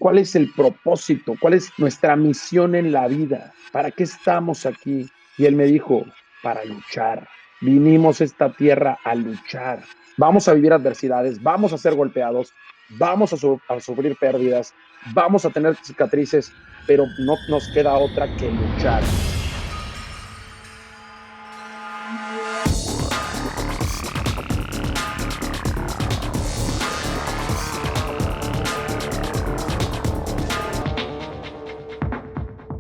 ¿Cuál es el propósito? ¿Cuál es nuestra misión en la vida? ¿Para qué estamos aquí? Y él me dijo, para luchar. Vinimos a esta tierra a luchar. Vamos a vivir adversidades, vamos a ser golpeados, vamos a sufrir pérdidas, vamos a tener cicatrices, pero no nos queda otra que luchar.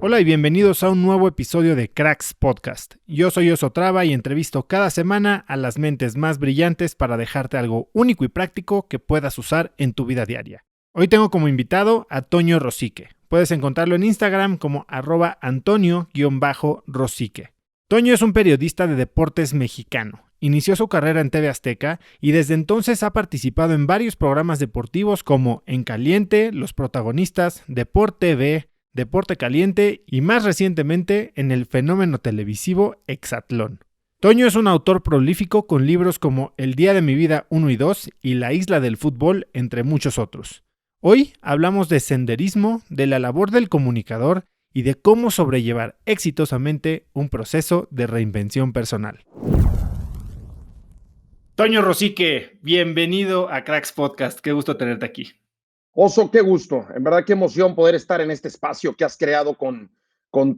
Hola y bienvenidos a un nuevo episodio de Cracks Podcast. Yo soy Osotrava y entrevisto cada semana a las mentes más brillantes para dejarte algo único y práctico que puedas usar en tu vida diaria. Hoy tengo como invitado a Toño Rosique. Puedes encontrarlo en Instagram como @Antonio_Rosique. Toño es un periodista de deportes mexicano. Inició su carrera en TV Azteca y desde entonces ha participado en varios programas deportivos como En Caliente, Los Protagonistas, Deporte TV, Deporte Caliente y más recientemente en el fenómeno televisivo Exatlón. Toño es un autor prolífico con libros como El Día de mi Vida 1 y 2 y La Isla del Fútbol, entre muchos otros. Hoy hablamos de senderismo, de la labor del comunicador y de cómo sobrellevar exitosamente un proceso de reinvención personal. Toño Rosique, bienvenido a Cracks Podcast. Qué gusto tenerte aquí. Oso, qué gusto, en verdad qué emoción poder estar en este espacio que has creado con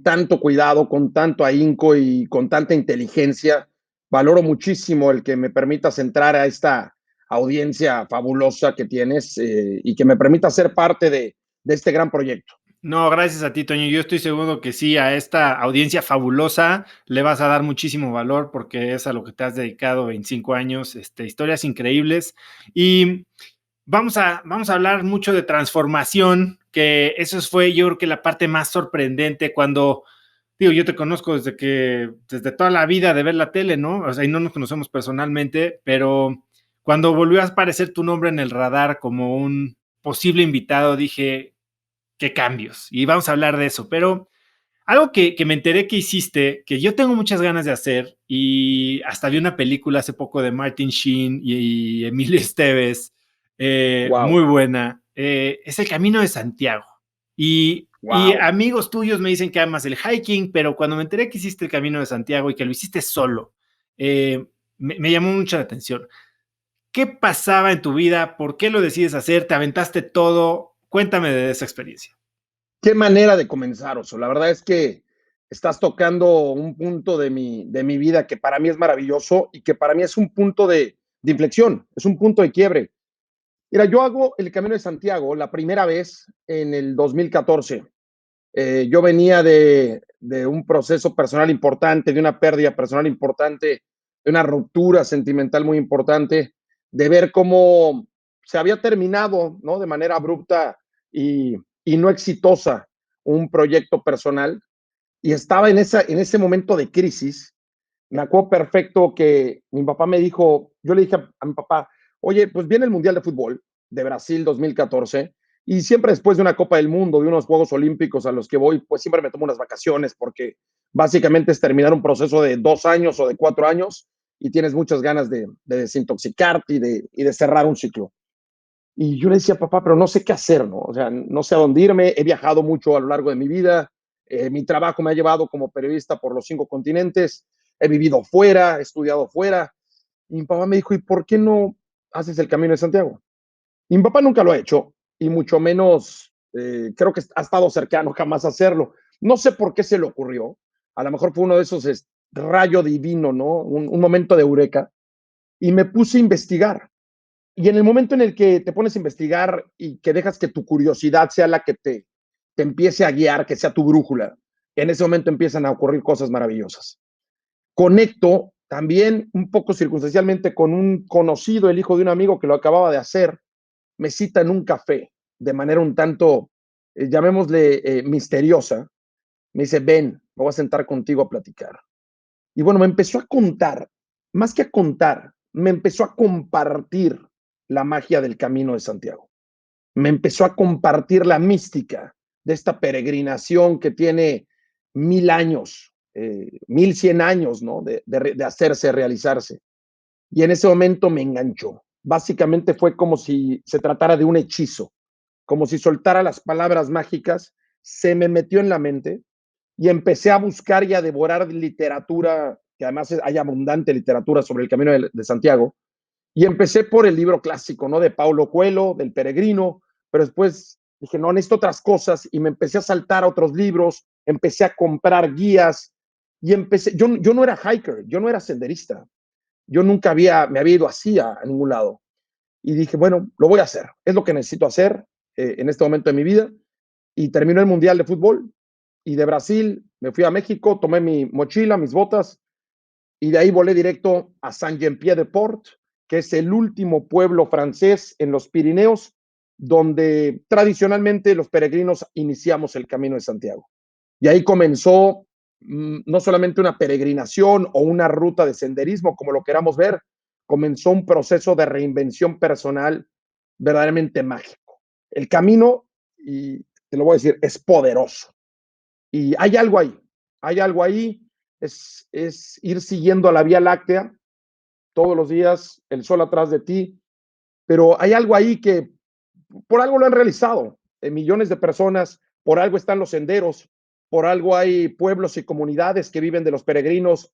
tanto cuidado, con tanto ahínco y con tanta inteligencia. Valoro muchísimo el que me permitas entrar a esta audiencia fabulosa que tienes y que me permita ser parte de este gran proyecto. No, gracias a ti, Toño. Yo estoy seguro que sí, a esta audiencia fabulosa le vas a dar muchísimo valor porque es a lo que te has dedicado 25 años, historias increíbles. Y vamos a hablar mucho de transformación, que eso fue yo creo que la parte más sorprendente cuando, digo, yo te conozco desde toda la vida de ver la tele, ¿no? O sea, y no nos conocemos personalmente, pero cuando volvió a aparecer tu nombre en el radar como un posible invitado, dije, qué cambios. Y vamos a hablar de eso, pero algo que me enteré que hiciste, que yo tengo muchas ganas de hacer, y hasta vi una película hace poco de Martin Sheen y Emilio Esteves, Wow, muy buena, es el Camino de Santiago. Y wow. amigos tuyos me dicen que amas el hiking, pero cuando me enteré que hiciste el Camino de Santiago y que lo hiciste solo, me llamó mucho la atención. ¿Qué pasaba en tu vida? ¿Por qué lo decides hacer? ¿Te aventaste todo? Cuéntame de esa experiencia. Qué manera de comenzar, Oso. La verdad es que estás tocando un punto de mi vida que para mí es maravilloso y que para mí es un punto de inflexión, es un punto de quiebre. Mira, yo hago el Camino de Santiago la primera vez en el 2014. Yo venía de un proceso personal importante, de una pérdida personal importante, de una ruptura sentimental muy importante, de ver cómo se había terminado, ¿no? De manera abrupta y, y no exitosa un proyecto personal y estaba en ese momento de crisis. Me acuerdo perfecto que mi papá me dijo, yo le dije a mi papá, oye, pues viene el Mundial de Fútbol de Brasil 2014 y siempre después de una Copa del Mundo, de unos Juegos Olímpicos a los que voy, pues siempre me tomo unas vacaciones porque básicamente es terminar un proceso de 2 años o de 4 años y tienes muchas ganas de desintoxicarte y de cerrar un ciclo. Y yo le decía, papá, pero no sé qué hacer, ¿no? O sea, no sé a dónde irme, he viajado mucho a lo largo de mi vida, mi trabajo me ha llevado como periodista por los 5 continentes, he vivido fuera, he estudiado fuera. Y mi papá me dijo, ¿y por qué no haces el Camino de Santiago? Y mi papá nunca lo ha hecho, y mucho menos creo que ha estado cercano jamás a hacerlo. No sé por qué se le ocurrió, a lo mejor fue uno de esos rayo divino, ¿no? Un momento de eureka, y me puse a investigar. Y en el momento en el que te pones a investigar y que dejas que tu curiosidad sea la que te empiece a guiar, que sea tu brújula, en ese momento empiezan a ocurrir cosas maravillosas. Conecto también un poco circunstancialmente con un conocido, el hijo de un amigo que lo acababa de hacer, me cita en un café de manera un tanto, llamémosle, misteriosa. Me dice, ven, me voy a sentar contigo a platicar. Y bueno, me empezó a contar, más que a contar, me empezó a compartir la magia del Camino de Santiago. Me empezó a compartir la mística de esta peregrinación que tiene 1000 años, 1100 años, ¿no? De hacerse, realizarse. Y en ese momento me enganchó. Básicamente fue como si se tratara de un hechizo. como si soltara las palabras mágicas, se me metió en la mente y empecé a buscar y a devorar literatura, que además hay abundante literatura sobre el Camino de Santiago, y empecé por el libro clásico, ¿no? De Paulo Coelho, del Peregrino, pero después dije, no, necesito otras cosas y me empecé a saltar a otros libros, empecé a comprar guías y empecé, yo no era hiker, yo no era senderista, yo nunca me había ido así a ningún lado. Y dije, bueno, lo voy a hacer, es lo que necesito hacer en este momento de mi vida. Y terminó el Mundial de Fútbol y de Brasil me fui a México, tomé mi mochila, mis botas y de ahí volé directo a Saint-Jean-Pied-de-Port, que es el último pueblo francés en los Pirineos, donde tradicionalmente los peregrinos iniciamos el Camino de Santiago. Y ahí comenzó no solamente una peregrinación o una ruta de senderismo, como lo queramos ver, comenzó un proceso de reinvención personal verdaderamente mágico. El camino, y te lo voy a decir, es poderoso. Y hay algo ahí, es ir siguiendo a la Vía Láctea todos los días, el sol atrás de ti, pero hay algo ahí que por algo lo han realizado millones de personas, por algo están los senderos, por algo hay pueblos y comunidades que viven de los peregrinos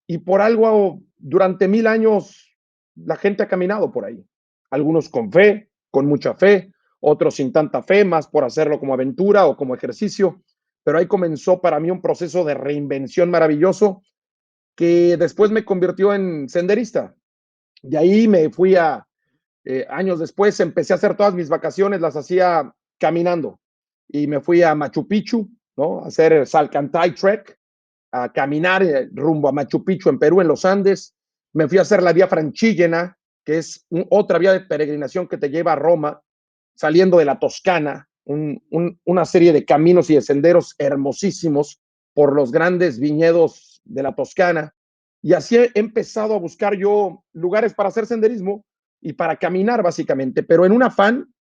y por algo durante 1000 años la gente ha caminado por ahí. Algunos con fe, con mucha fe, otros sin tanta fe, más por hacerlo como aventura o como ejercicio. Pero ahí comenzó para mí un proceso de reinvención maravilloso que después me convirtió en senderista. De ahí me fui años después, empecé a hacer todas mis vacaciones, las hacía caminando. Y me fui a Machu Picchu, ¿no? A hacer el Salcantay Trek, a caminar rumbo a Machu Picchu en Perú, en los Andes. Me fui a hacer la Vía Francígena, que es otra vía de peregrinación que te lleva a Roma, saliendo de la Toscana, una serie de caminos y de senderos hermosísimos por los grandes viñedos de la Toscana. Y así he empezado a buscar yo lugares para hacer senderismo y para caminar básicamente, pero en un afán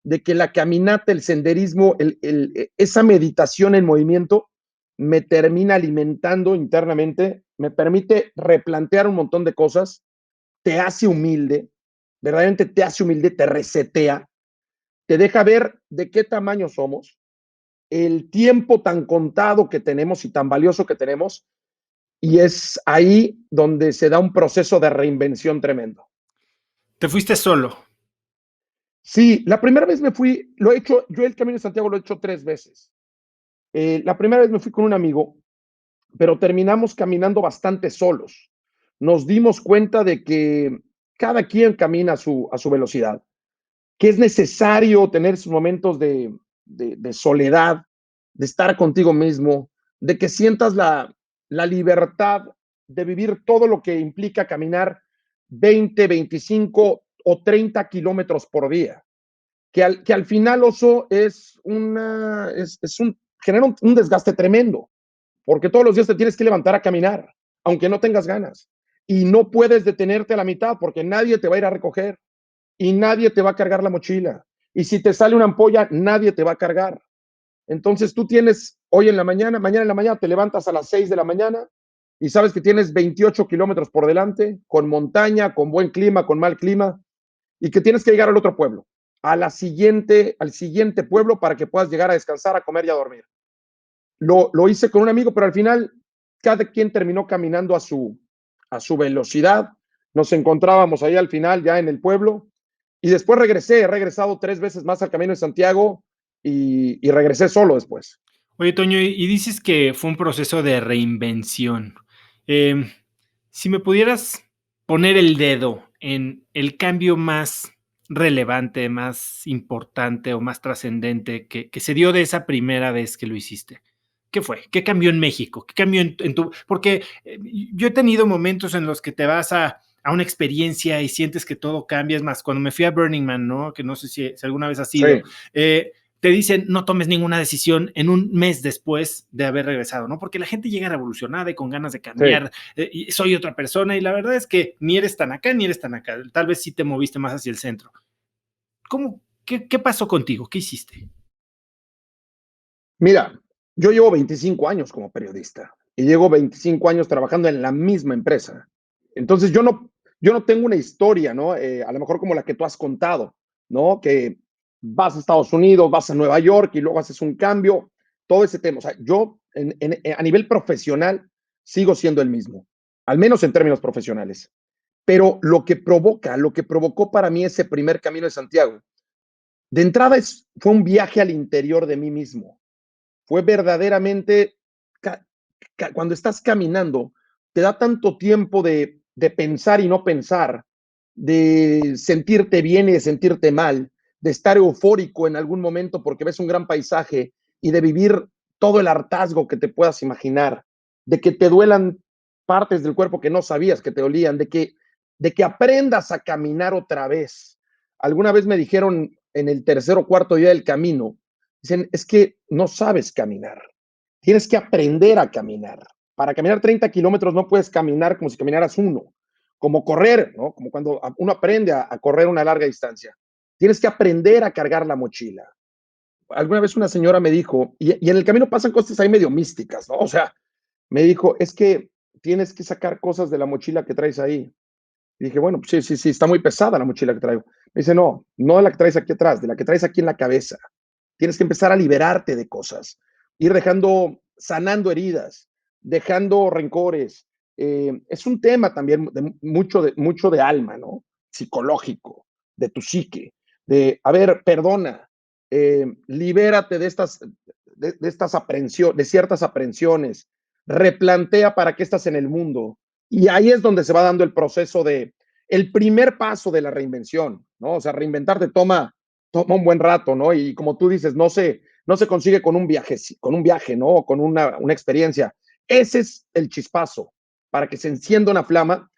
de que la caminata, el senderismo, esa meditación en movimiento me termina alimentando internamente, me permite replantear un montón de cosas, te hace humilde, verdaderamente te hace humilde, te resetea, te deja ver de qué tamaño somos, el tiempo tan contado que tenemos y tan valioso que tenemos, y es ahí donde se da un proceso de reinvención tremendo. Te fuiste solo. Sí, la primera vez me fui, lo he hecho, yo el Camino de Santiago lo he hecho 3 veces. La primera vez me fui con un amigo, pero terminamos caminando bastante solos. Nos dimos cuenta de que cada quien camina a su velocidad, que es necesario tener sus momentos de soledad, de estar contigo mismo, de que sientas la libertad de vivir todo lo que implica caminar 20, 25 o 30 kilómetros por día. Que al final, Oso, genera un desgaste tremendo, porque todos los días te tienes que levantar a caminar, aunque no tengas ganas. Y no puedes detenerte a la mitad porque nadie te va a ir a recoger y nadie te va a cargar la mochila. Y si te sale una ampolla, nadie te va a cargar. Entonces tú tienes hoy en la mañana, mañana en la mañana te levantas a las 6 de la mañana y sabes que tienes 28 kilómetros por delante, con montaña, con buen clima, con mal clima, y que tienes que llegar al otro pueblo, al siguiente pueblo para que puedas llegar a descansar, a comer y a dormir. Lo hice con un amigo, pero al final cada quien terminó caminando a su velocidad. Nos encontrábamos ahí al final ya en el pueblo y después he regresado 3 veces más al Camino de Santiago y regresé solo después. Oye, Toño, y dices que fue un proceso de reinvención. Em, si me pudieras poner el dedo en el cambio más relevante, más importante o más trascendente que se dio de esa primera vez que lo hiciste, ¿qué fue? ¿Qué cambió en México? ¿Qué cambió en tu...? Porque yo he tenido momentos en los que te vas a una experiencia y sientes que todo cambia. Es más, cuando me fui a Burning Man, ¿no? Que no sé si alguna vez has ido, Sí, te dicen no tomes ninguna decisión en un mes después de haber regresado, ¿no? Porque la gente llega revolucionada y con ganas de sí. cambiar, y soy otra persona y la verdad es que ni eres tan acá ni eres tan acá, tal vez sí te moviste más hacia el centro. ¿Qué pasó contigo? ¿Qué hiciste? Mira, yo llevo 25 años como periodista y llevo 25 años trabajando en la misma empresa. Entonces yo no tengo una historia, ¿no? A lo mejor como la que tú has contado, ¿no? Que vas a Estados Unidos, vas a Nueva York y luego haces un cambio, todo ese tema. O sea, yo a nivel profesional sigo siendo el mismo, al menos en términos profesionales. Pero lo que provocó para mí ese primer Camino de Santiago, de entrada fue un viaje al interior de mí mismo. Fue verdaderamente, cuando estás caminando, te da tanto tiempo de pensar y no pensar, de sentirte bien y de sentirte mal, de estar eufórico en algún momento porque ves un gran paisaje y de vivir todo el hartazgo que te puedas imaginar, de que te duelan partes del cuerpo que no sabías que te dolían, de que aprendas a caminar otra vez. Alguna vez me dijeron en el tercer o cuarto día del camino, dicen, es que no sabes caminar, tienes que aprender a caminar. Para caminar 30 kilómetros no puedes caminar como si caminaras uno, como correr, ¿no? Como cuando uno aprende a correr una larga distancia. Tienes que aprender a cargar la mochila. Alguna vez una señora me dijo, y en el camino pasan cosas ahí medio místicas, ¿no? O sea, me dijo, es que tienes que sacar cosas de la mochila que traes ahí. Y dije, bueno, pues sí, sí, sí, está muy pesada la mochila que traigo. Me dice, no, no de la que traes aquí atrás, de la que traes aquí en la cabeza. Tienes que empezar a liberarte de cosas, ir dejando, sanando heridas, dejando rencores. Es un tema también mucho de alma, ¿no? Psicológico, de tu psique, de, a ver, perdona, libérate de estas aprensiones, de ciertas aprensiones, replantea para qué estás en el mundo. Y ahí es donde se va dando el proceso de, el primer paso de la reinvención, ¿no? O sea, reinventarte toma un buen rato, ¿no? Y como tú dices, no se consigue con un viaje, ¿no? Con una experiencia. Ese es el chispazo, para que se encienda una flama,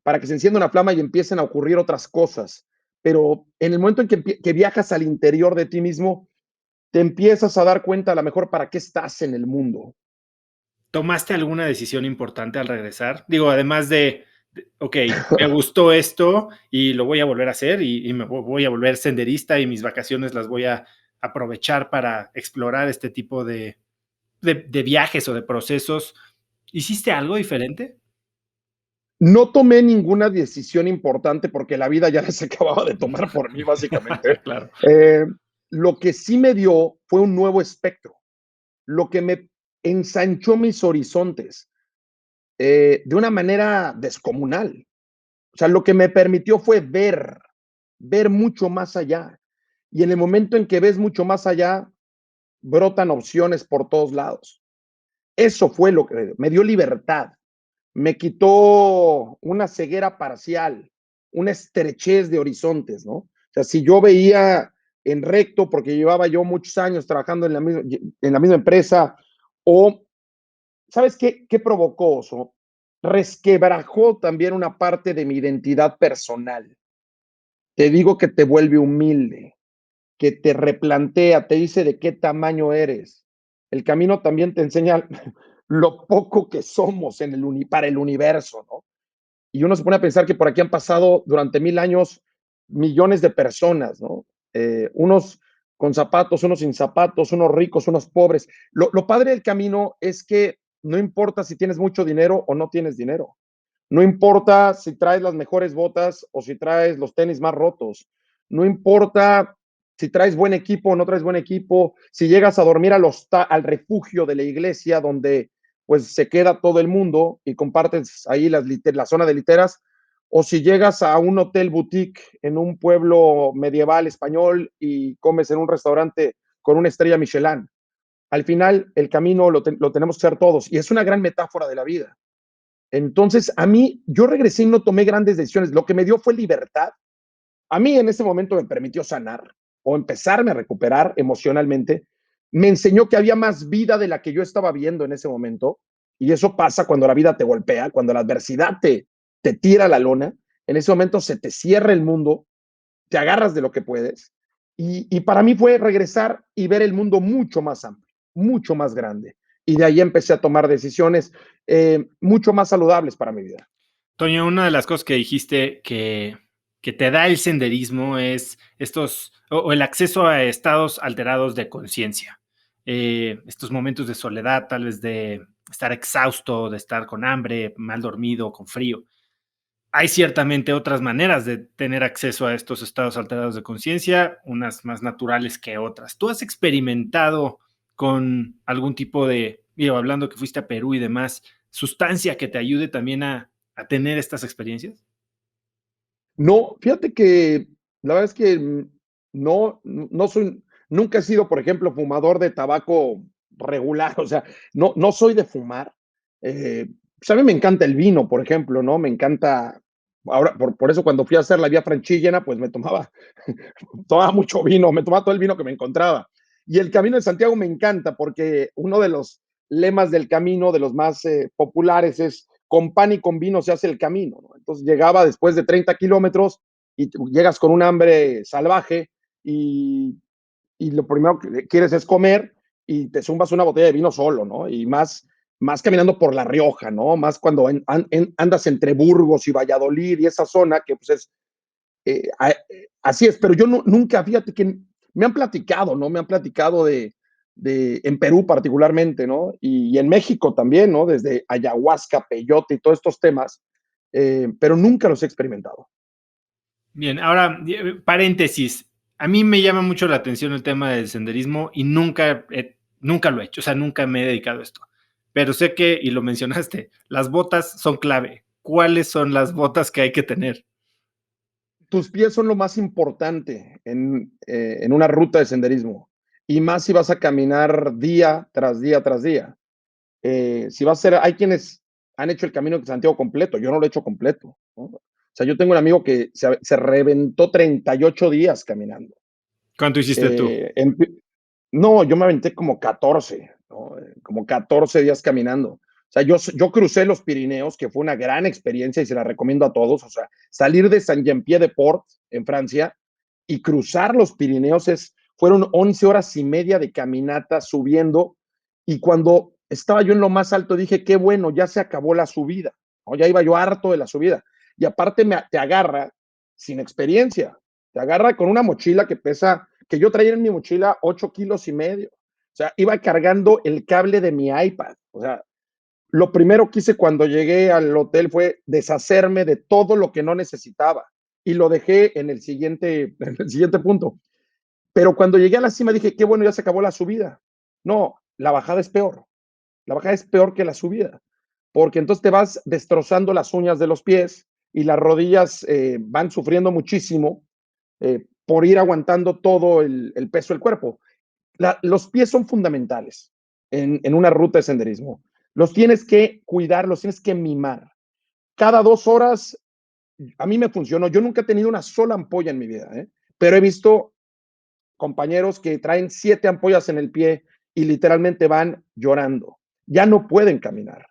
para que se encienda una flama y empiecen a ocurrir otras cosas. Pero en el momento en que viajas al interior de ti mismo, te empiezas a dar cuenta a lo mejor para qué estás en el mundo. ¿Tomaste alguna decisión importante al regresar? Digo, además ok, me gustó esto y lo voy a volver a hacer y me voy a volver senderista y mis vacaciones las voy a aprovechar para explorar este tipo de viajes o de procesos. ¿Hiciste algo diferente? No tomé ninguna decisión importante porque la vida ya se acababa de tomar por mí, básicamente. Claro. Eh, lo que sí me dio fue un nuevo espectro, lo que me ensanchó mis horizontes de una manera descomunal. O sea, lo que me permitió fue ver mucho más allá. Y en el momento en que ves mucho más allá, brotan opciones por todos lados. Eso fue lo que me dio libertad, me quitó una ceguera parcial, una estrechez de horizontes, ¿no? O sea, si yo veía en recto, porque llevaba yo muchos años trabajando en la misma empresa, o, ¿sabes qué provocó eso? Resquebrajó también una parte de mi identidad personal. Te digo que te vuelve humilde, que te replantea, te dice de qué tamaño eres. El camino también te enseña lo poco que somos para el universo, ¿no? Y uno se pone a pensar que por aquí han pasado durante 1000 años millones de personas, ¿no? Unos con zapatos, unos sin zapatos, unos ricos, unos pobres. Lo padre del camino es que no importa si tienes mucho dinero o no tienes dinero. No importa si traes las mejores botas o si traes los tenis más rotos. No importa si traes buen equipo o no traes buen equipo. Si llegas a dormir al refugio de la iglesia donde pues se queda todo el mundo y compartes ahí la zona de literas, o si llegas a un hotel boutique en un pueblo medieval español y comes en un restaurante con una estrella Michelin. Al final, el camino lo tenemos que hacer todos y es una gran metáfora de la vida. Entonces, a mí, yo regresé y no tomé grandes decisiones. Lo que me dio fue libertad. A mí en ese momento me permitió sanar o empezarme a recuperar emocionalmente. Me enseñó que había más vida de la que yo estaba viendo en ese momento. Y eso pasa cuando la vida te golpea, cuando la adversidad te tira la lona. En ese momento se te cierra el mundo, te agarras de lo que puedes. Y para mí fue regresar y ver el mundo mucho más amplio, mucho más grande. Y de ahí empecé a tomar decisiones mucho más saludables para mi vida. Toño, una de las cosas que dijiste que te da el senderismo es o el acceso a estados alterados de conciencia. Estos momentos de soledad, tal vez de estar exhausto, de estar con hambre, mal dormido, con frío. hay ciertamente otras maneras de tener acceso a estos estados alterados de conciencia, unas más naturales que otras. ¿Tú has experimentado con algún tipo de, digo, hablando que fuiste a Perú y demás, sustancia que te ayude también a tener estas experiencias? No, fíjate que la verdad es que no soy, nunca he sido, por ejemplo, fumador de tabaco regular, o sea, no soy de fumar. Pues a mí me encanta el vino, por ejemplo, ¿no? Me encanta, ahora, por eso cuando fui a hacer la vía Franchígena, pues me tomaba mucho vino, me tomaba todo el vino que me encontraba. Y el Camino de Santiago me encanta porque uno de los lemas del camino, de los más populares, es con pan y con vino se hace el camino, ¿no? Entonces llegaba después de 30 kilómetros y llegas con un hambre salvaje y lo primero que quieres es comer y te zumbas una botella de vino solo, ¿no? Y más caminando por La Rioja, ¿no? Más cuando andas entre Burgos y Valladolid y esa zona que pues es así es, pero yo nunca, fíjate que me han platicado, ¿no? Me han platicado en Perú particularmente, ¿no? Y en México también, ¿no? Desde ayahuasca, peyote y todos estos temas, pero nunca los he experimentado. Bien, ahora, paréntesis. A mí me llama mucho la atención el tema del senderismo y nunca lo he hecho, o sea, nunca me he dedicado a esto. Pero sé que, y lo mencionaste, las botas son clave. ¿Cuáles son las botas que hay que tener? Tus pies son lo más importante en una ruta de senderismo, y más si vas a caminar día tras día tras día. Si va a ser, hay quienes han hecho el camino de Santiago completo, yo no lo he hecho completo, ¿no? O sea, yo tengo un amigo que se reventó 38 días caminando. ¿Cuánto hiciste tú? En, no, yo me aventé como 14, ¿no? Como 14 días caminando. O sea, yo crucé los Pirineos, que fue una gran experiencia y se la recomiendo a todos. O sea, salir de Saint-Jean-Pied-de-Port, en Francia, y cruzar los Pirineos fueron 11 horas y media de caminata subiendo. Y cuando estaba yo en lo más alto, dije, qué bueno, ya se acabó la subida, ¿no? Ya iba yo harto de la subida. Y aparte te agarra sin experiencia, te agarra con una mochila que pesa, que yo traía en mi mochila 8 kilos y medio. O sea, iba cargando el cable de mi iPad. O sea, lo primero que hice cuando llegué al hotel fue deshacerme de todo lo que no necesitaba y lo dejé en el siguiente punto. Pero cuando llegué a la cima dije, qué bueno, ya se acabó la subida. No, la bajada es peor. La bajada es peor que la subida, porque entonces te vas destrozando las uñas de los pies y las rodillas van sufriendo muchísimo por ir aguantando todo el peso del cuerpo. Los pies son fundamentales en una ruta de senderismo. Los tienes que cuidar, los tienes que mimar. Cada 2 horas, a mí me funcionó. Yo nunca he tenido una sola ampolla en mi vida, pero he visto compañeros que traen 7 ampollas en el pie y literalmente van llorando. Ya no pueden caminar.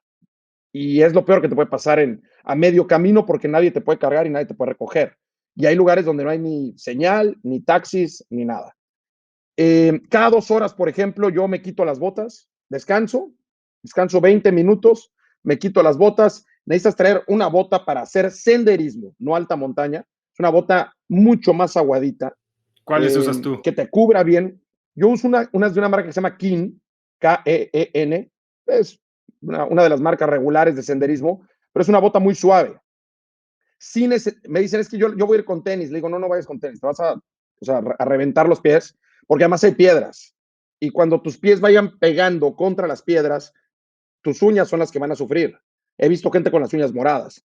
Y es lo peor que te puede pasar a medio camino porque nadie te puede cargar y nadie te puede recoger. Y hay lugares donde no hay ni señal, ni taxis, ni nada. Cada 2 horas, por ejemplo, yo me quito las botas, descanso 20 minutos, me quito las botas. Necesitas traer una bota para hacer senderismo, no alta montaña. Es una bota mucho más aguadita, ¿Cuáles usas tú? que te cubra bien. Yo uso unas de una marca que se llama Keen, K-E-E-N. Es una de las marcas regulares de senderismo, pero es una bota muy suave. Me dicen, es que yo voy a ir con tenis. Le digo, no vayas con tenis, te vas o sea, a reventar los pies, porque además hay piedras. Y cuando tus pies vayan pegando contra las piedras, tus uñas son las que van a sufrir. He visto gente con las uñas moradas.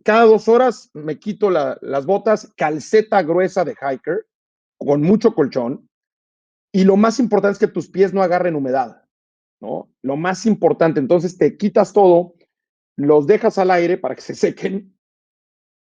Cada 2 horas me quito las botas, calceta gruesa de hiker, con mucho colchón. Y lo más importante es que tus pies no agarren humedad, ¿no? Lo más importante, entonces te quitas todo, los dejas al aire para que se sequen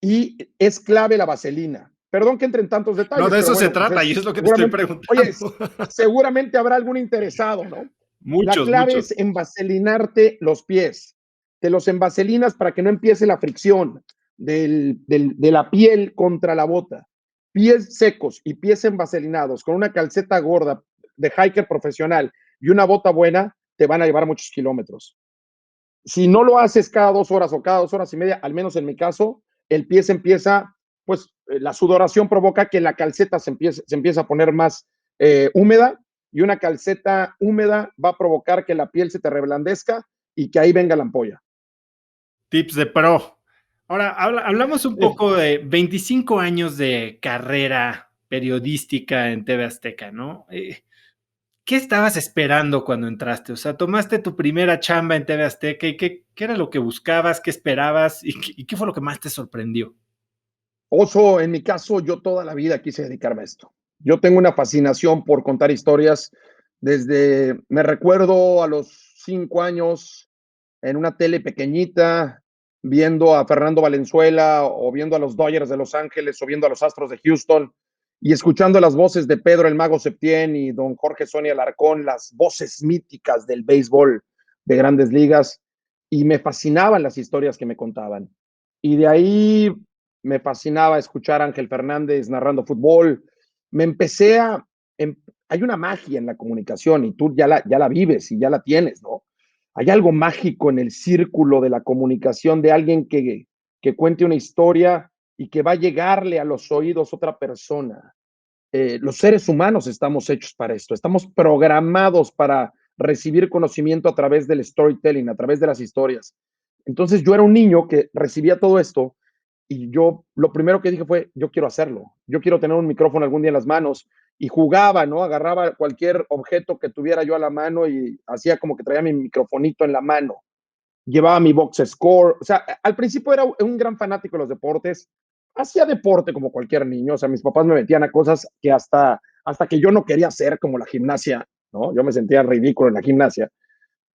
y es clave la vaselina. Perdón que entre en tantos No, detalles, de pero eso se bueno, pues trata y es es lo que te estoy seguramente, oye, preguntando. seguramente habrá algún interesado, ¿no? La Muchos, clave muchos. es envaselinarte los pies. Te los envaselinas para que no empiece la fricción de la piel contra la bota. Pies secos y pies envaselinados con una calceta gorda de hiker profesional y una bota buena, te van a llevar muchos kilómetros. Si no lo haces cada 2 horas o cada 2 horas y media, al menos en mi caso, el pie se empieza, pues la sudoración provoca que la calceta se empieza a poner más húmeda, y una calceta húmeda va a provocar que la piel se te reblandezca y que ahí venga la ampolla. Tips de pro. Ahora, hablamos un Sí. poco de 25 años de carrera periodística en TV Azteca, ¿no? ¿Qué estabas esperando cuando entraste? O sea, tomaste tu primera chamba en TV Azteca y ¿qué era lo que buscabas, qué esperabas y qué fue lo que más te sorprendió? Oso, en mi caso, yo toda la vida quise dedicarme a esto. Yo tengo una fascinación por contar historias desde, me recuerdo a los 5 años en una tele pequeñita, viendo a Fernando Valenzuela o viendo a los Dodgers de Los Ángeles o viendo a los Astros de Houston y escuchando las voces de Pedro el Mago Septién y don Jorge Sonia Alarcón, las voces míticas del béisbol de Grandes Ligas, y me fascinaban las historias que me contaban. Y de ahí me fascinaba escuchar a Ángel Fernández narrando fútbol. Me empecé a... Hay una magia en la comunicación y tú ya la vives y ya la tienes, ¿no? Hay algo mágico en el círculo de la comunicación de alguien que cuente una historia y que va a llegarle a los oídos otra persona. Los seres humanos estamos hechos para esto, estamos programados para recibir conocimiento a través del storytelling, a través de las historias. Entonces yo era un niño que recibía todo esto y yo lo primero que dije fue, yo quiero hacerlo, yo quiero tener un micrófono algún día en las manos y jugaba, ¿no? Agarraba cualquier objeto que tuviera yo a la mano y hacía como que traía mi microfonito en la mano, llevaba mi box score, o sea, al principio era un gran fanático de los deportes, hacía deporte como cualquier niño, o sea, mis papás me metían a cosas que hasta que yo no quería hacer, como la gimnasia, ¿no? Yo me sentía ridículo en la gimnasia,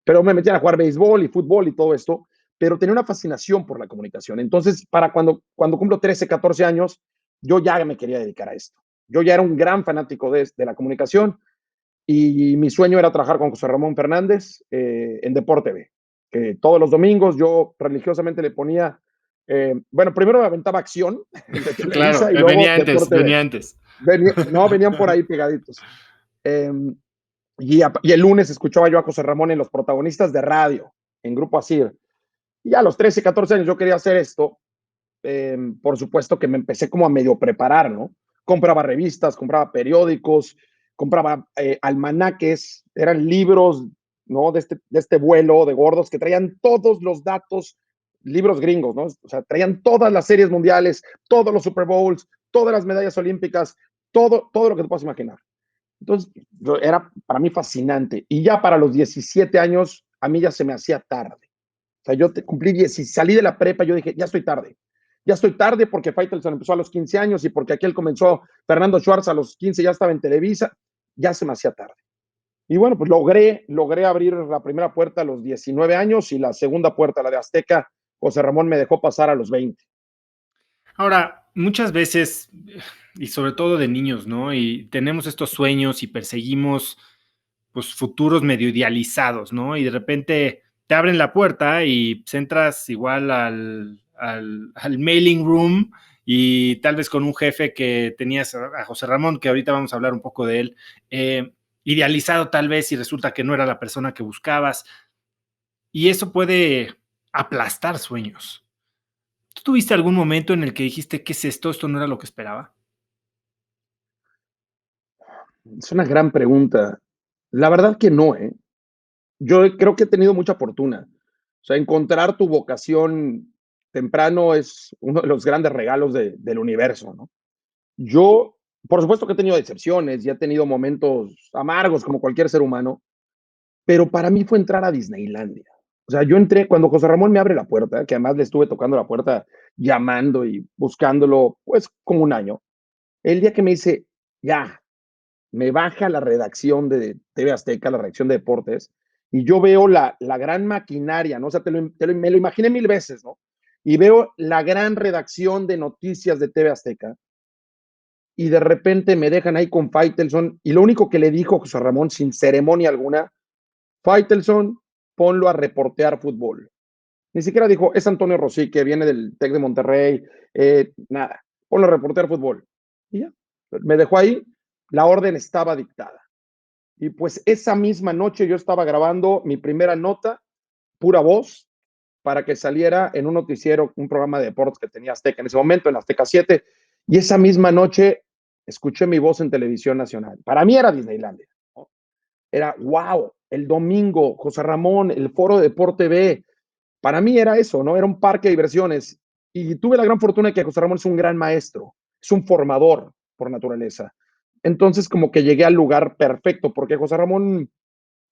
pero me metían a jugar béisbol y fútbol y todo esto, pero tenía una fascinación por la comunicación. Entonces, para cuando cumplo 13, 14 años, yo ya me quería dedicar a esto. Yo ya era un gran fanático de la comunicación y mi sueño era trabajar con José Ramón Fernández en Deporte B. Que todos los domingos yo religiosamente le ponía, bueno, primero me aventaba Acción de Claro, Televisa y luego Deporte B. venía antes. No, venían por ahí pegaditos. Eh, y el lunes escuchaba yo a José Ramón en Los Protagonistas de Radio, en Grupo Asir. Y a los 13, 14 años yo quería hacer esto. Por supuesto que me empecé como a medio preparar, ¿no? Compraba revistas, compraba periódicos, compraba almanaques, eran libros, ¿no? De este vuelo de gordos que traían todos los datos, libros gringos, ¿no? O sea, traían todas las series mundiales, todos los Super Bowls, todas las medallas olímpicas, todo lo que te puedas imaginar. Entonces, era para mí fascinante. Y ya para los 17 años, a mí ya se me hacía tarde. O sea, yo cumplí 10 y salí de la prepa, yo dije, ya estoy tarde. Ya estoy tarde porque Faitelson empezó a los 15 años y porque aquel comenzó Fernando Schwartz a los 15, ya estaba en Televisa, ya se me hacía tarde. Y bueno, pues logré abrir la primera puerta a los 19 años y la segunda puerta, la de Azteca, José Ramón me dejó pasar a los 20. Ahora, muchas veces, y sobre todo de niños, ¿no? Y tenemos estos sueños y perseguimos, pues, futuros medio idealizados, ¿no? Y de repente te abren la puerta y pues, entras igual al mailing room y tal vez con un jefe que tenías a José Ramón, que ahorita vamos a hablar un poco de él, idealizado tal vez y resulta que no era la persona que buscabas. Y eso puede aplastar sueños. ¿Tú tuviste algún momento en el que dijiste: "¿Qué es esto? Esto no era lo que esperaba"? Es una gran pregunta. La verdad que no, ¿eh? Yo creo que he tenido mucha fortuna. O sea, encontrar tu vocación temprano es uno de los grandes regalos del universo, ¿no? Yo, por supuesto que he tenido decepciones y he tenido momentos amargos como cualquier ser humano, pero para mí fue entrar a Disneylandia. O sea, yo entré cuando José Ramón me abre la puerta, que además le estuve tocando la puerta, llamando y buscándolo, pues como un año. El día que me dice, ya, me baja la redacción de TV Azteca, la redacción de deportes, y yo veo la gran maquinaria, ¿no? O sea, me lo imaginé 1000 veces, ¿no? Y veo la gran redacción de noticias de TV Azteca, y de repente me dejan ahí con Faitelson, y lo único que le dijo José Ramón, sin ceremonia alguna, Faitelson, ponlo a reportear fútbol. Ni siquiera dijo, es Antonio Rossi, que viene del TEC de Monterrey, nada, ponlo a reportear fútbol. Y ya, me dejó ahí, la orden estaba dictada. Y pues esa misma noche yo estaba grabando mi primera nota, pura voz, para que saliera en un noticiero, un programa de deportes que tenía Azteca en ese momento, en Azteca 7. Y esa misma noche escuché mi voz en televisión nacional. Para mí era Disneylandia, ¿no? Era, wow, el domingo, José Ramón, el foro de Deporte B. Para mí era eso, ¿no? Era un parque de diversiones. y tuve la gran fortuna de que José Ramón es un gran maestro, es un formador por naturaleza. Entonces, como que llegué al lugar perfecto, porque José Ramón,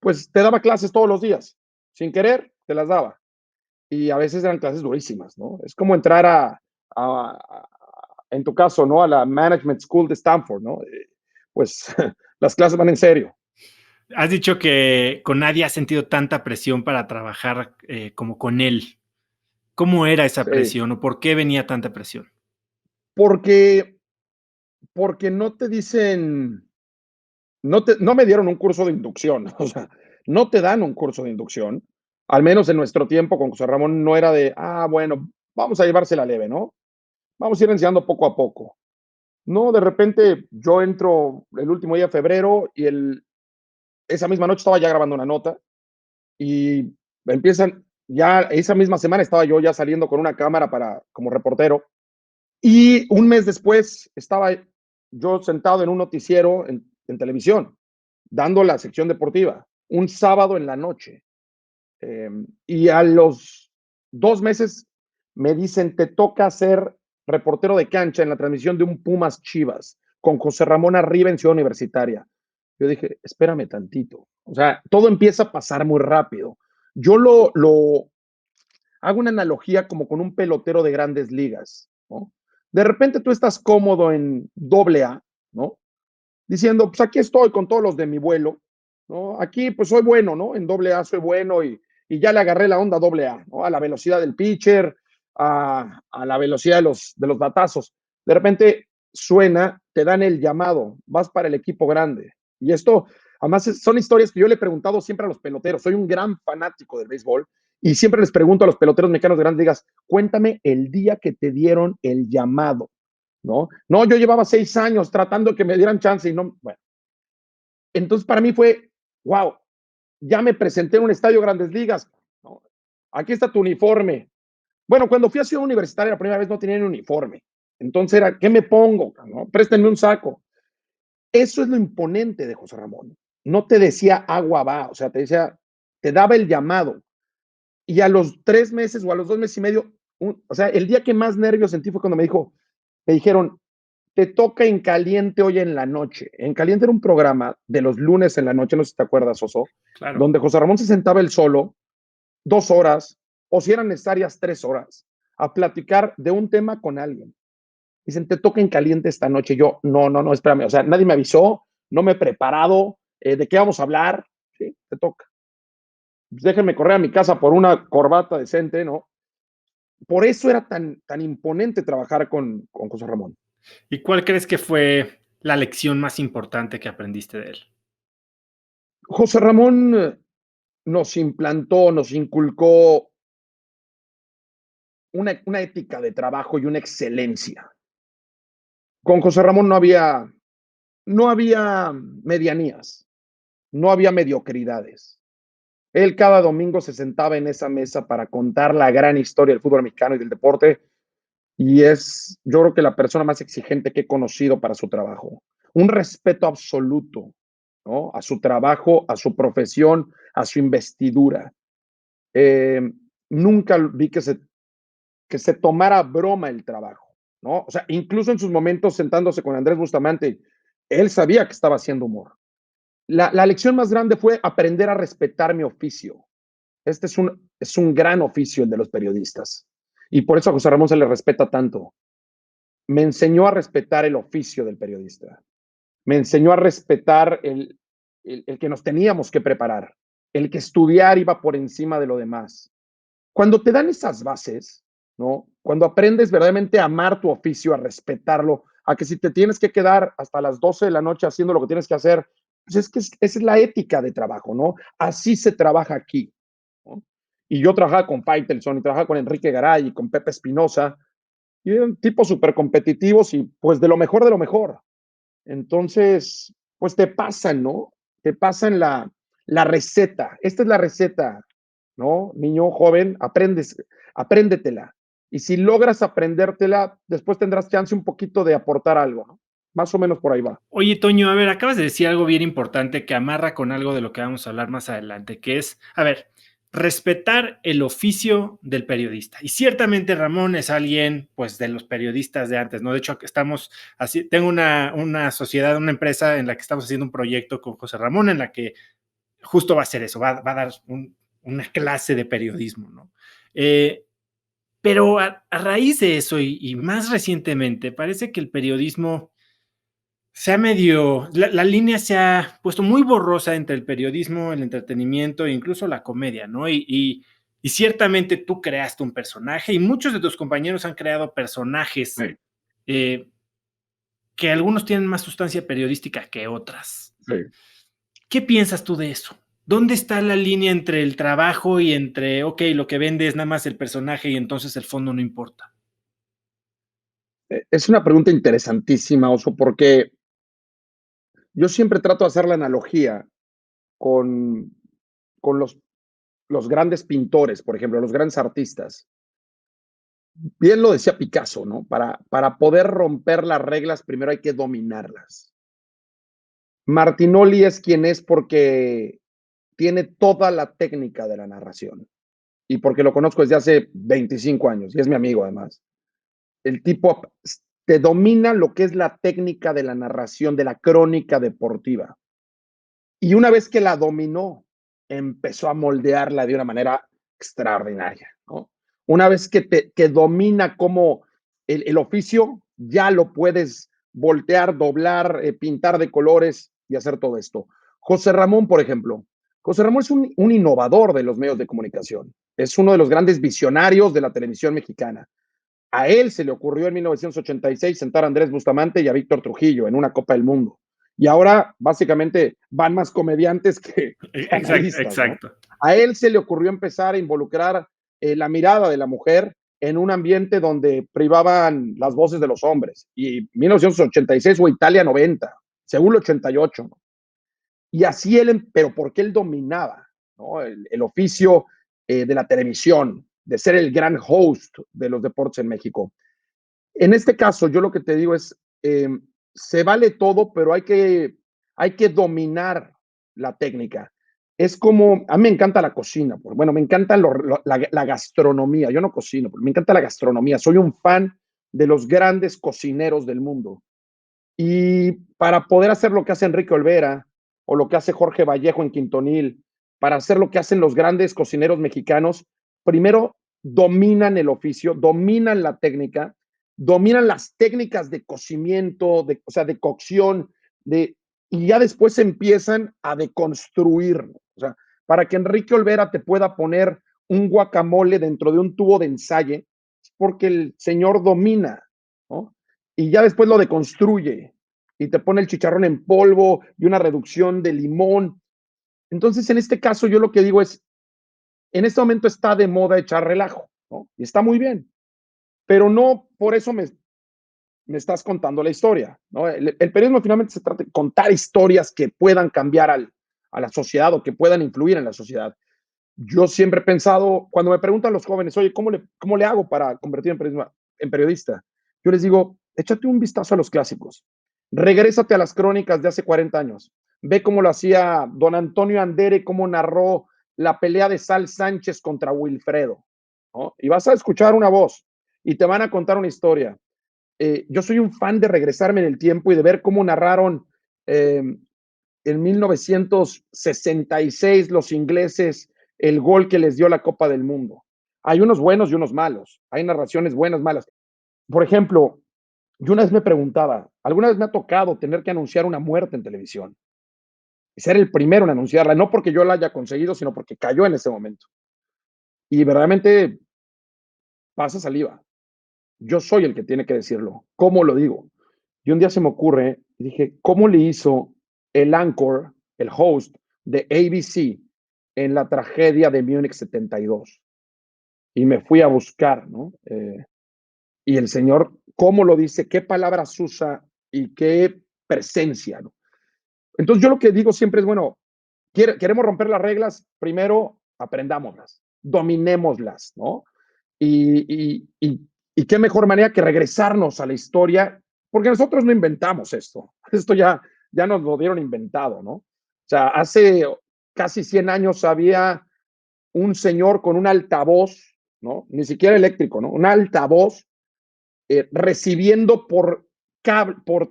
pues, te daba clases todos los días. Sin querer, te las daba. Y a veces eran clases durísimas, ¿no? Es como entrar a en tu caso, ¿no? A la Management School de Stanford, ¿no? Pues las clases van en serio. Has dicho que con nadie has sentido tanta presión para trabajar como con él. ¿Cómo era esa Sí. presión o por qué venía tanta presión? Porque, porque no te dicen, no me dieron un curso de inducción, o sea, no te dan un curso de inducción. Al menos en nuestro tiempo con José Ramón no era de, bueno, vamos a llevársela leve, ¿no? Vamos a ir enseñando poco a poco. No, de repente yo entro el último día de febrero y esa misma noche estaba ya grabando una nota y empiezan, ya esa misma semana estaba yo ya saliendo con una cámara para como reportero y un mes después estaba yo sentado en un noticiero en televisión, dando la sección deportiva, un sábado en la noche. Y a los 2 meses me dicen, te toca ser reportero de cancha en la transmisión de un Pumas Chivas con José Ramón arriba en Ciudad Universitaria. Yo dije, espérame tantito. O sea, todo empieza a pasar muy rápido. Yo lo hago una analogía como con un pelotero de grandes ligas, ¿no? De repente tú estás cómodo en doble A, ¿no? Diciendo, pues aquí estoy con todos los de mi vuelo, ¿no? Aquí pues soy bueno, ¿no? En doble A soy bueno y ya le agarré la onda a doble A, ¿no? A la velocidad del pitcher, a la velocidad de los batazos. De repente suena, te dan el llamado, vas para el equipo grande. Y esto, además, son historias que yo le he preguntado siempre a los peloteros. Soy un gran fanático del béisbol y siempre les pregunto a los peloteros mexicanos de grandes ligas, cuéntame el día que te dieron el llamado, ¿no? No, yo llevaba 6 años tratando de que me dieran chance y no, bueno. Entonces para mí fue, wow, ya me presenté en un estadio Grandes Ligas, ¿no? Aquí está tu uniforme. Bueno, cuando fui a Ciudad Universitaria la primera vez no tenía un uniforme. Entonces era, ¿qué me pongo? ¿No? Préstenme un saco. Eso es lo imponente de José Ramón. No te decía agua va, o sea, te decía, te daba el llamado. Y a los 3 meses o a los 2 meses y medio, o sea, el día que más nervios sentí fue cuando me dijeron, te toca En Caliente hoy en la noche. En Caliente era un programa de los lunes en la noche, no sé si te acuerdas, Oso, Claro. donde José Ramón se sentaba él solo 2 horas, o si eran necesarias 3 horas, a platicar de un tema con alguien. Dicen, te toca En Caliente esta noche. Yo, no, no, no, espérame, o sea, nadie me avisó, no me he preparado, ¿de qué vamos a hablar? Sí, te toca. Pues déjenme correr a mi casa por una corbata decente, ¿no? Por eso era tan imponente trabajar con José Ramón. ¿Y cuál crees que fue la lección más importante que aprendiste de él? José Ramón nos implantó, nos inculcó una ética de trabajo y una excelencia. Con José Ramón no había medianías, no había mediocridades. Él cada domingo se sentaba en esa mesa para contar la gran historia del fútbol mexicano y del deporte y es, yo creo que la persona más exigente que he conocido para su trabajo. Un respeto absoluto, ¿no? A su trabajo, a su profesión, a su investidura. Eh, Nunca vi que se tomara broma el trabajo, ¿no? O sea, incluso en sus momentos sentándose con Andrés Bustamante, él sabía que estaba haciendo humor. La lección más grande fue aprender a respetar mi oficio. Este es un gran oficio el de los periodistas. Y por eso a José Ramón se le respeta tanto. Me enseñó a respetar el oficio del periodista. Me enseñó a respetar el que nos teníamos que preparar, el que estudiar iba por encima de lo demás. Cuando te dan esas bases, ¿no? Cuando aprendes verdaderamente a amar tu oficio, a respetarlo, a que si te tienes que quedar hasta las 12 de la noche haciendo lo que tienes que hacer, pues es que esa es la ética de trabajo, ¿no? Así se trabaja aquí, ¿no? Y yo trabajaba con Faitelson y trabajaba con Enrique Garay y con Pepe Espinosa, y eran tipos súper competitivos y pues de lo mejor de lo mejor. Entonces, pues te pasan, ¿no? Te pasan la receta. Esta es la receta, ¿no? Niño joven, apréndetela. Y si logras aprendértela, después tendrás chance un poquito de aportar algo, ¿no? Más o menos por ahí va. Oye, Toño, a ver, acabas de decir algo bien importante que amarra con algo de lo que vamos a hablar más adelante, que es, a ver, respetar el oficio del periodista. Y ciertamente Ramón es alguien, pues, de los periodistas de antes, ¿no? De hecho, estamos así, tengo una sociedad, una empresa en la que estamos haciendo un proyecto con José Ramón, en la que justo va a ser eso, va a dar una clase de periodismo, ¿no? Pero a raíz de eso y más recientemente, parece que el periodismo se ha medio, la línea se ha puesto muy borrosa entre el periodismo, el entretenimiento e incluso la comedia, ¿no? Y ciertamente tú creaste un personaje y muchos de tus compañeros han creado personajes Sí, eh, que algunos tienen más sustancia periodística que otras. sí. ¿Qué piensas tú de eso? ¿Dónde está la línea entre el trabajo y entre, ok, lo que vende es nada más el personaje y entonces el fondo no importa? Es una pregunta interesantísima, Oso, porque yo siempre trato de hacer la analogía con, con los grandes pintores, por ejemplo, los grandes artistas. Bien lo decía Picasso, ¿no? Para poder romper las reglas, primero hay que dominarlas. Martinoli es quien es porque tiene toda la técnica de la narración y porque lo conozco desde hace 25 años y es mi amigo además. El tipo te domina lo que es la técnica de la narración, de la crónica deportiva. Y una vez que la dominó, empezó a moldearla de una manera extraordinaria, ¿no? Una vez que domina cómo el oficio, ya lo puedes voltear, doblar, pintar de colores y hacer todo esto. José Ramón, por ejemplo. José Ramón es un innovador de los medios de comunicación. Es uno de los grandes visionarios de la televisión mexicana. A él se le ocurrió en 1986 sentar a Andrés Bustamante y a Víctor Trujillo en una Copa del Mundo. Y ahora básicamente van más comediantes que Exacto, analistas, ¿no? exacto. A él se le ocurrió empezar a involucrar la mirada de la mujer en un ambiente donde privaban las voces de los hombres. Y 1986 o Italia 90, Seúl 88. ¿No? Y así él, pero porque él dominaba, ¿no? El oficio de la televisión, de ser el gran host de los deportes en México. En este caso, yo lo que te digo es, se vale todo, pero hay que dominar la técnica. Es como, a mí me encanta la cocina, bueno, me encanta la gastronomía, yo no cocino, pero me encanta la gastronomía, soy un fan de los grandes cocineros del mundo. Y para poder hacer lo que hace Enrique Olvera o lo que hace Jorge Vallejo en Quintonil, para hacer lo que hacen los grandes cocineros mexicanos, primero dominan el oficio, dominan la técnica, dominan las técnicas de cocimiento, o sea, de cocción, y ya después empiezan a deconstruir. O sea, para que Enrique Olvera te pueda poner un guacamole dentro de un tubo de ensayo, es porque el señor domina, ¿no? Y ya después lo deconstruye y te pone el chicharrón en polvo y una reducción de limón. Entonces, en este caso, yo lo que digo es, en este momento está de moda echar relajo, ¿no? Y está muy bien, pero no por eso me estás contando la historia, ¿no? El periodismo finalmente se trata de contar historias que puedan cambiar a la sociedad o que puedan influir en la sociedad. Yo siempre he pensado, cuando me preguntan los jóvenes, oye, cómo le hago para convertir en periodista? Yo les digo, échate un vistazo a los clásicos, regrésate a las crónicas de hace 40 años, ve cómo lo hacía don Antonio Andere, cómo narró la pelea de Sal Sánchez contra Wilfredo, ¿no? Y vas a escuchar una voz y te van a contar una historia. Yo soy un fan de regresarme en el tiempo y de ver cómo narraron en 1966 los ingleses el gol que les dio la Copa del Mundo. Hay unos buenos y unos malos. Hay narraciones buenas, malas. Por ejemplo, yo una vez me preguntaba, alguna vez me ha tocado tener que anunciar una muerte en televisión y ser el primero en anunciarla, no porque yo la haya conseguido, sino porque cayó en ese momento. Y verdaderamente pasa saliva. Yo soy el que tiene que decirlo. ¿Cómo lo digo? Y un día se me ocurre, y dije, ¿cómo le hizo el anchor, el host de ABC en la tragedia de Múnich 72? Y me fui a buscar, ¿no? Y el señor, ¿cómo lo dice? ¿Qué palabras usa? Y qué presencia, ¿no? Entonces yo lo que digo siempre es, bueno, queremos romper las reglas, primero aprendámoslas, dominémoslas, ¿no? Y qué mejor manera que regresarnos a la historia, porque nosotros no inventamos esto, esto ya nos lo dieron inventado, ¿no? O sea, hace casi 100 años había un señor con un altavoz, ¿no? Ni siquiera eléctrico, ¿no? Un altavoz recibiendo por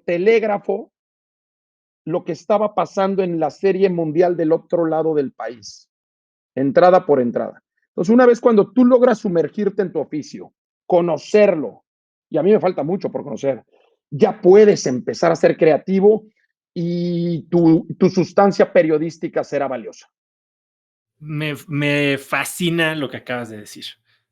telégrafo lo que estaba pasando en la serie mundial del otro lado del país, entrada por entrada. Entonces, una vez cuando tú logras sumergirte en tu oficio, conocerlo, y a mí me falta mucho por conocer, ya puedes empezar a ser creativo y tu sustancia periodística será valiosa. Me fascina lo que acabas de decir.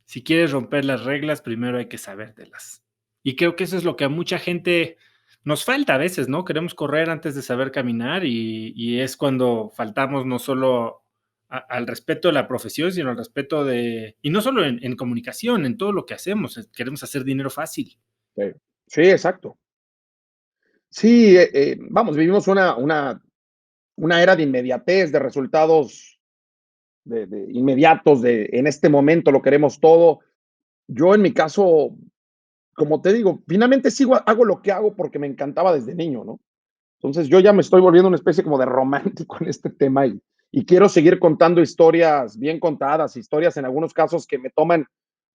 Si quieres romper las reglas, primero hay que sabértelas. Y creo que eso es lo que a mucha gente nos falta a veces, ¿no? Queremos correr antes de saber caminar y es cuando faltamos no solo al respeto de la profesión, sino al respeto de, y no solo en comunicación, en todo lo que hacemos, queremos hacer dinero fácil. Sí, sí, exacto. Sí, vamos, vivimos una era de inmediatez, de resultados de inmediatos, en este momento lo queremos todo. Yo en mi caso, como te digo, finalmente hago lo que hago porque me encantaba desde niño, ¿no? Entonces yo ya me estoy volviendo una especie como de romántico en este tema y quiero seguir contando historias bien contadas, historias en algunos casos que me toman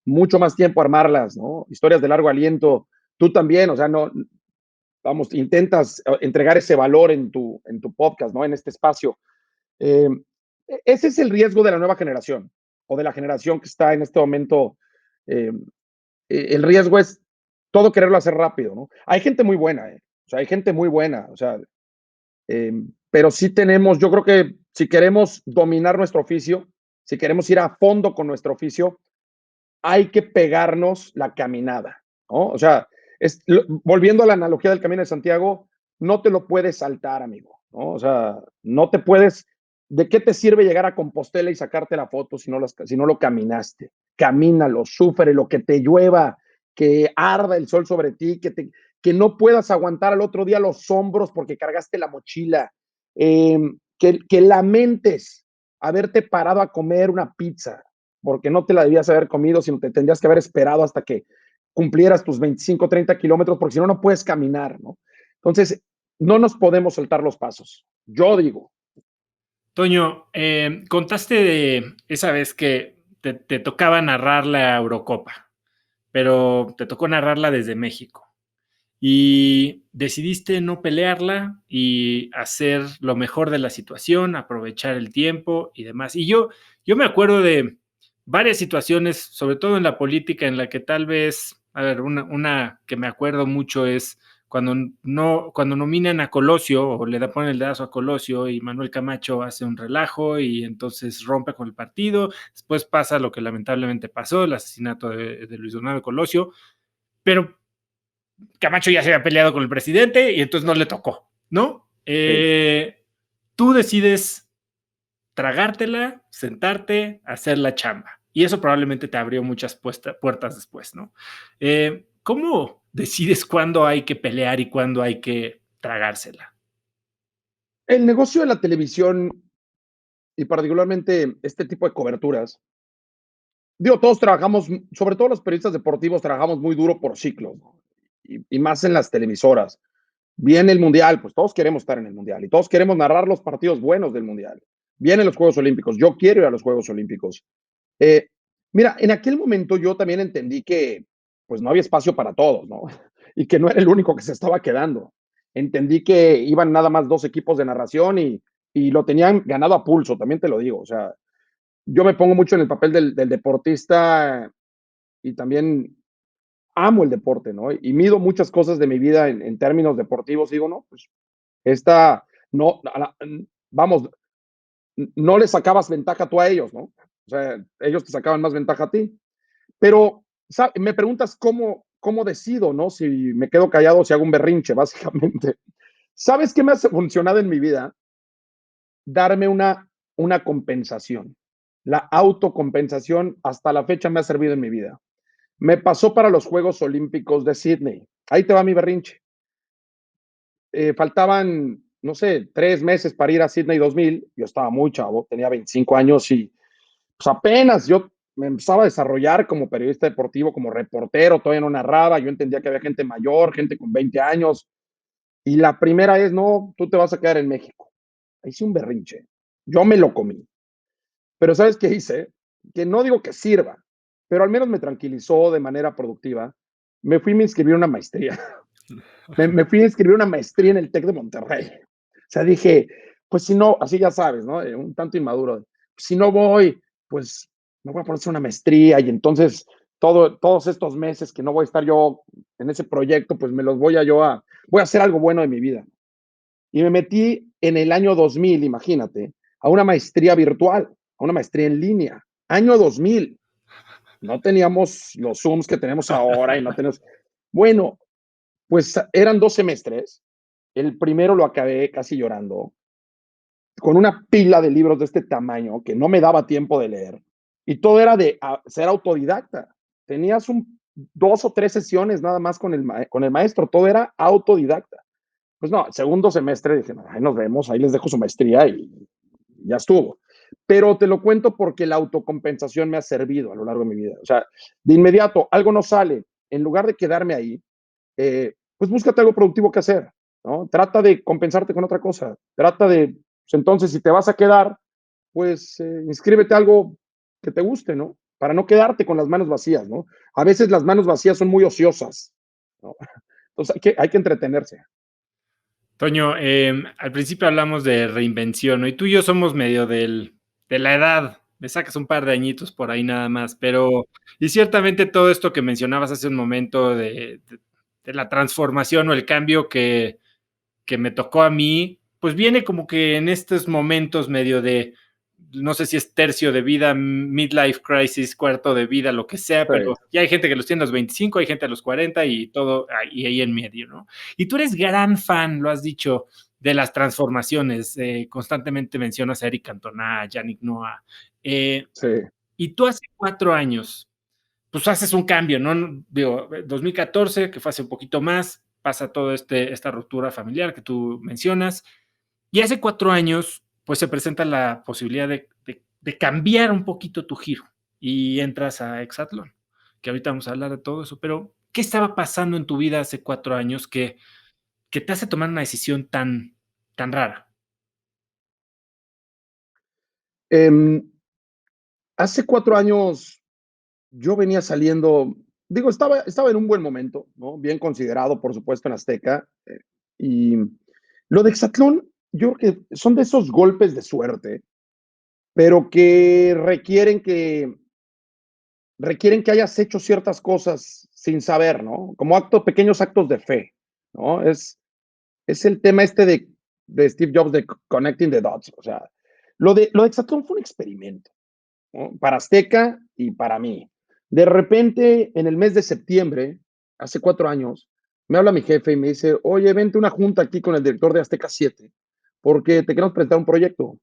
mucho más tiempo armarlas, ¿no? Historias de largo aliento. Tú también, o sea, no, vamos, intentas entregar ese valor en tu podcast, ¿no? En este espacio. Eh, Ese es el riesgo de la nueva generación o de la generación que está en este momento. eh, el riesgo es todo quererlo hacer rápido, ¿no? Hay gente muy buena, o sea, hay gente muy buena, o sea, pero sí tenemos, yo creo que si queremos dominar nuestro oficio, si queremos ir a fondo con nuestro oficio, hay que pegarnos la caminada, ¿no? O sea, volviendo a la analogía del Camino de Santiago, no te lo puedes saltar, amigo, ¿no? O sea, no te puedes, ¿de qué te sirve llegar a Compostela y sacarte la foto si no lo caminaste? Camínalo, sufre lo que te llueva, que arda el sol sobre ti, que no puedas aguantar al otro día los hombros porque cargaste la mochila, que lamentes haberte parado a comer una pizza, porque no te la debías haber comido, sino te tendrías que haber esperado hasta que cumplieras tus 25, 30 kilómetros, porque si no, no puedes caminar, ¿no? Entonces, no nos podemos soltar los pasos. Yo digo, Toño, contaste de esa vez que te tocaba narrar la Eurocopa, pero te tocó narrarla desde México. Y decidiste no pelearla y hacer lo mejor de la situación, aprovechar el tiempo y demás. Y yo me acuerdo de varias situaciones, sobre todo en la política, en la que tal vez, a ver, una que me acuerdo mucho es cuando no, cuando nominan a Colosio o le ponen el dedazo a Colosio y Manuel Camacho hace un relajo y entonces rompe con el partido. Después pasa lo que lamentablemente pasó, el asesinato de Luis Donaldo Colosio, pero Camacho ya se había peleado con el presidente y entonces no le tocó, ¿no? sí. Tú decides tragártela, sentarte, hacer la chamba. Y eso probablemente te abrió muchas puertas después, ¿no? ¿Cómo decides cuándo hay que pelear y cuándo hay que tragársela? El negocio de la televisión y particularmente este tipo de coberturas, digo, todos trabajamos, sobre todo los periodistas deportivos, trabajamos muy duro por ciclos, ¿no? Y más en las televisoras. Viene el Mundial, pues todos queremos estar en el Mundial y todos queremos narrar los partidos buenos del Mundial. Vienen los Juegos Olímpicos, yo quiero ir a los Juegos Olímpicos. Eh, Mira, en aquel momento yo también entendí que pues no había espacio para todos, ¿no? Y que no era el único que se estaba quedando. Entendí que iban nada más dos equipos de narración y lo tenían ganado a pulso, también te lo digo. O sea, yo me pongo mucho en el papel del deportista y también amo el deporte, ¿no? Y mido muchas cosas de mi vida en términos deportivos. Digo, no, pues esta, no, vamos, no les sacabas ventaja tú a ellos, ¿no? O sea, ellos te sacaban más ventaja a ti. Pero me preguntas cómo decido, ¿no? Si me quedo callado o si hago un berrinche, básicamente. ¿Sabes qué me ha funcionado en mi vida? Darme una compensación. La autocompensación hasta la fecha me ha servido en mi vida. Me pasó para los Juegos Olímpicos de Sydney. Ahí te va mi berrinche. Faltaban, no sé, 3 meses para ir a Sydney 2000. Yo estaba muy chavo, tenía 25 años y pues apenas yo me empezaba a desarrollar como periodista deportivo, como reportero, todavía no narraba, yo entendía que había gente mayor, gente con 20 años, y la primera es, no, tú te vas a quedar en México. Hice un berrinche, yo me lo comí, pero ¿sabes qué hice? que no digo que sirva, pero al menos me tranquilizó de manera productiva. Me fui y me inscribí en una maestría. Me fui a inscribir una maestría en el TEC de Monterrey. O sea, dije, pues si no, así ya sabes, ¿no? Un tanto inmaduro. Si no voy, pues me voy a poner a hacer una maestría y entonces todos estos meses que no voy a estar yo en ese proyecto, pues me los voy a hacer algo bueno de mi vida. Y me metí en el año 2000, imagínate, a una maestría virtual, a una maestría en línea. Año 2000. No teníamos los Zooms que tenemos ahora y no tenemos... Bueno, pues eran 2 semestres. El primero lo acabé casi llorando, con una pila de libros de este tamaño que no me daba tiempo de leer. Y todo era de ser autodidacta. Tenías 2 o 3 sesiones nada más con el maestro, todo era autodidacta. Pues no, el segundo semestre dije, no, ahí nos vemos, ahí les dejo su maestría y ya estuvo. Pero te lo cuento porque la autocompensación me ha servido a lo largo de mi vida. O sea, de inmediato, algo no sale, en lugar de quedarme ahí, pues búscate algo productivo que hacer, ¿no? Trata de compensarte con otra cosa. Trata de, pues entonces, si te vas a quedar, pues inscríbete a algo que te guste, ¿no? Para no quedarte con las manos vacías, ¿no? A veces las manos vacías son muy ociosas, ¿no? Entonces hay que entretenerse. Toño, al principio hablamos de reinvención, ¿no? Y tú y yo somos medio de la edad, me sacas un par de añitos por ahí nada más, pero y ciertamente todo esto que mencionabas hace un momento de la transformación o el cambio que me tocó a mí, pues viene como que en estos momentos medio de, no sé si es tercio de vida, midlife crisis, cuarto de vida, lo que sea, Sí. pero ya hay gente que los tiene a los 25, hay gente a los 40 y todo y ahí en medio, ¿no? Y tú eres gran fan, lo has dicho, de las transformaciones. Constantemente mencionas a Eric Cantona, a Yannick Noah. Sí. Y tú hace 4 años, pues haces un cambio, ¿no? Digo, 2014, que fue hace un poquito más, pasa toda esta ruptura familiar que tú mencionas, y hace 4 años, pues se presenta la posibilidad de cambiar un poquito tu giro y entras a Exatlón, que ahorita vamos a hablar de todo eso, pero ¿qué estaba pasando en tu vida hace 4 años que te hace tomar una decisión tan rara? Eh, Hace 4 años yo venía saliendo, digo, estaba en un buen momento, ¿no? Bien considerado, por supuesto, en Azteca. Y lo de Exatlón, yo creo que son de esos golpes de suerte, pero que requieren que hayas hecho ciertas cosas sin saber, ¿no? Como pequeños actos de fe, ¿no? Es el tema este de Steve Jobs de connecting the dots. O sea, lo de Exatlón fue un experimento, ¿no? Para Azteca y para mí. De repente, en el mes de septiembre, hace 4 años, me habla mi jefe y me dice, oye, vente a una junta aquí con el director de Azteca 7, porque te queremos presentar un proyecto.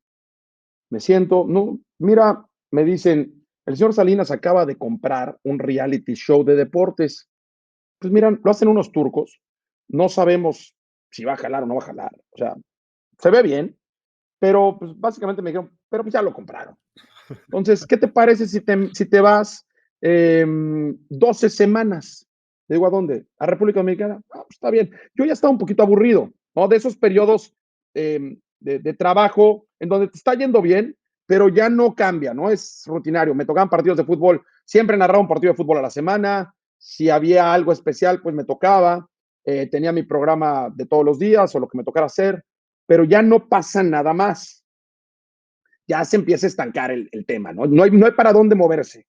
Me siento, no, mira, me dicen, el señor Salinas acaba de comprar un reality show de deportes. Pues miran, lo hacen unos turcos, no sabemos si va a jalar o no va a jalar. O sea, se ve bien, pero pues básicamente me dijeron, pero pues ya lo compraron. Entonces, ¿qué te parece si te vas 12 semanas? Le digo, ¿a dónde? ¿A República Dominicana? Ah, pues está bien. Yo ya estaba un poquito aburrido, ¿no? De esos periodos de trabajo en donde te está yendo bien, pero ya no cambia, ¿no? Es rutinario. Me tocaban partidos de fútbol, siempre narraba un partido de fútbol a la semana. Si había algo especial, pues me tocaba. Tenía mi programa de todos los días o lo que me tocara hacer, pero ya no pasa nada más. Ya se empieza a estancar el tema, ¿no? No hay para dónde moverse.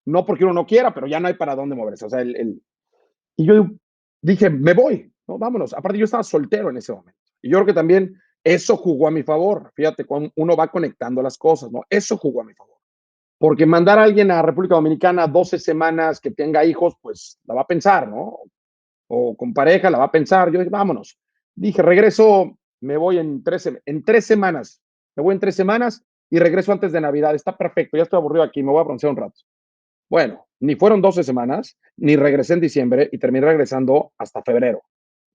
No porque uno no quiera, pero ya no hay para dónde moverse. O sea, y yo dije, me voy, ¿no? Vámonos. Aparte, yo estaba soltero en ese momento. Y yo creo que también eso jugó a mi favor. Fíjate, cuando uno va conectando las cosas, ¿no? Eso jugó a mi favor. Porque mandar a alguien a República Dominicana 12 semanas que tenga hijos, pues la va a pensar, ¿no? O con pareja, la va a pensar. Yo dije, vámonos. Dije, regreso, me voy en 3 semanas. Me voy en 3 semanas y regreso antes de Navidad. Está perfecto, ya estoy aburrido aquí, me voy a broncear un rato. Bueno, ni fueron 12 semanas, ni regresé en diciembre y terminé regresando hasta febrero.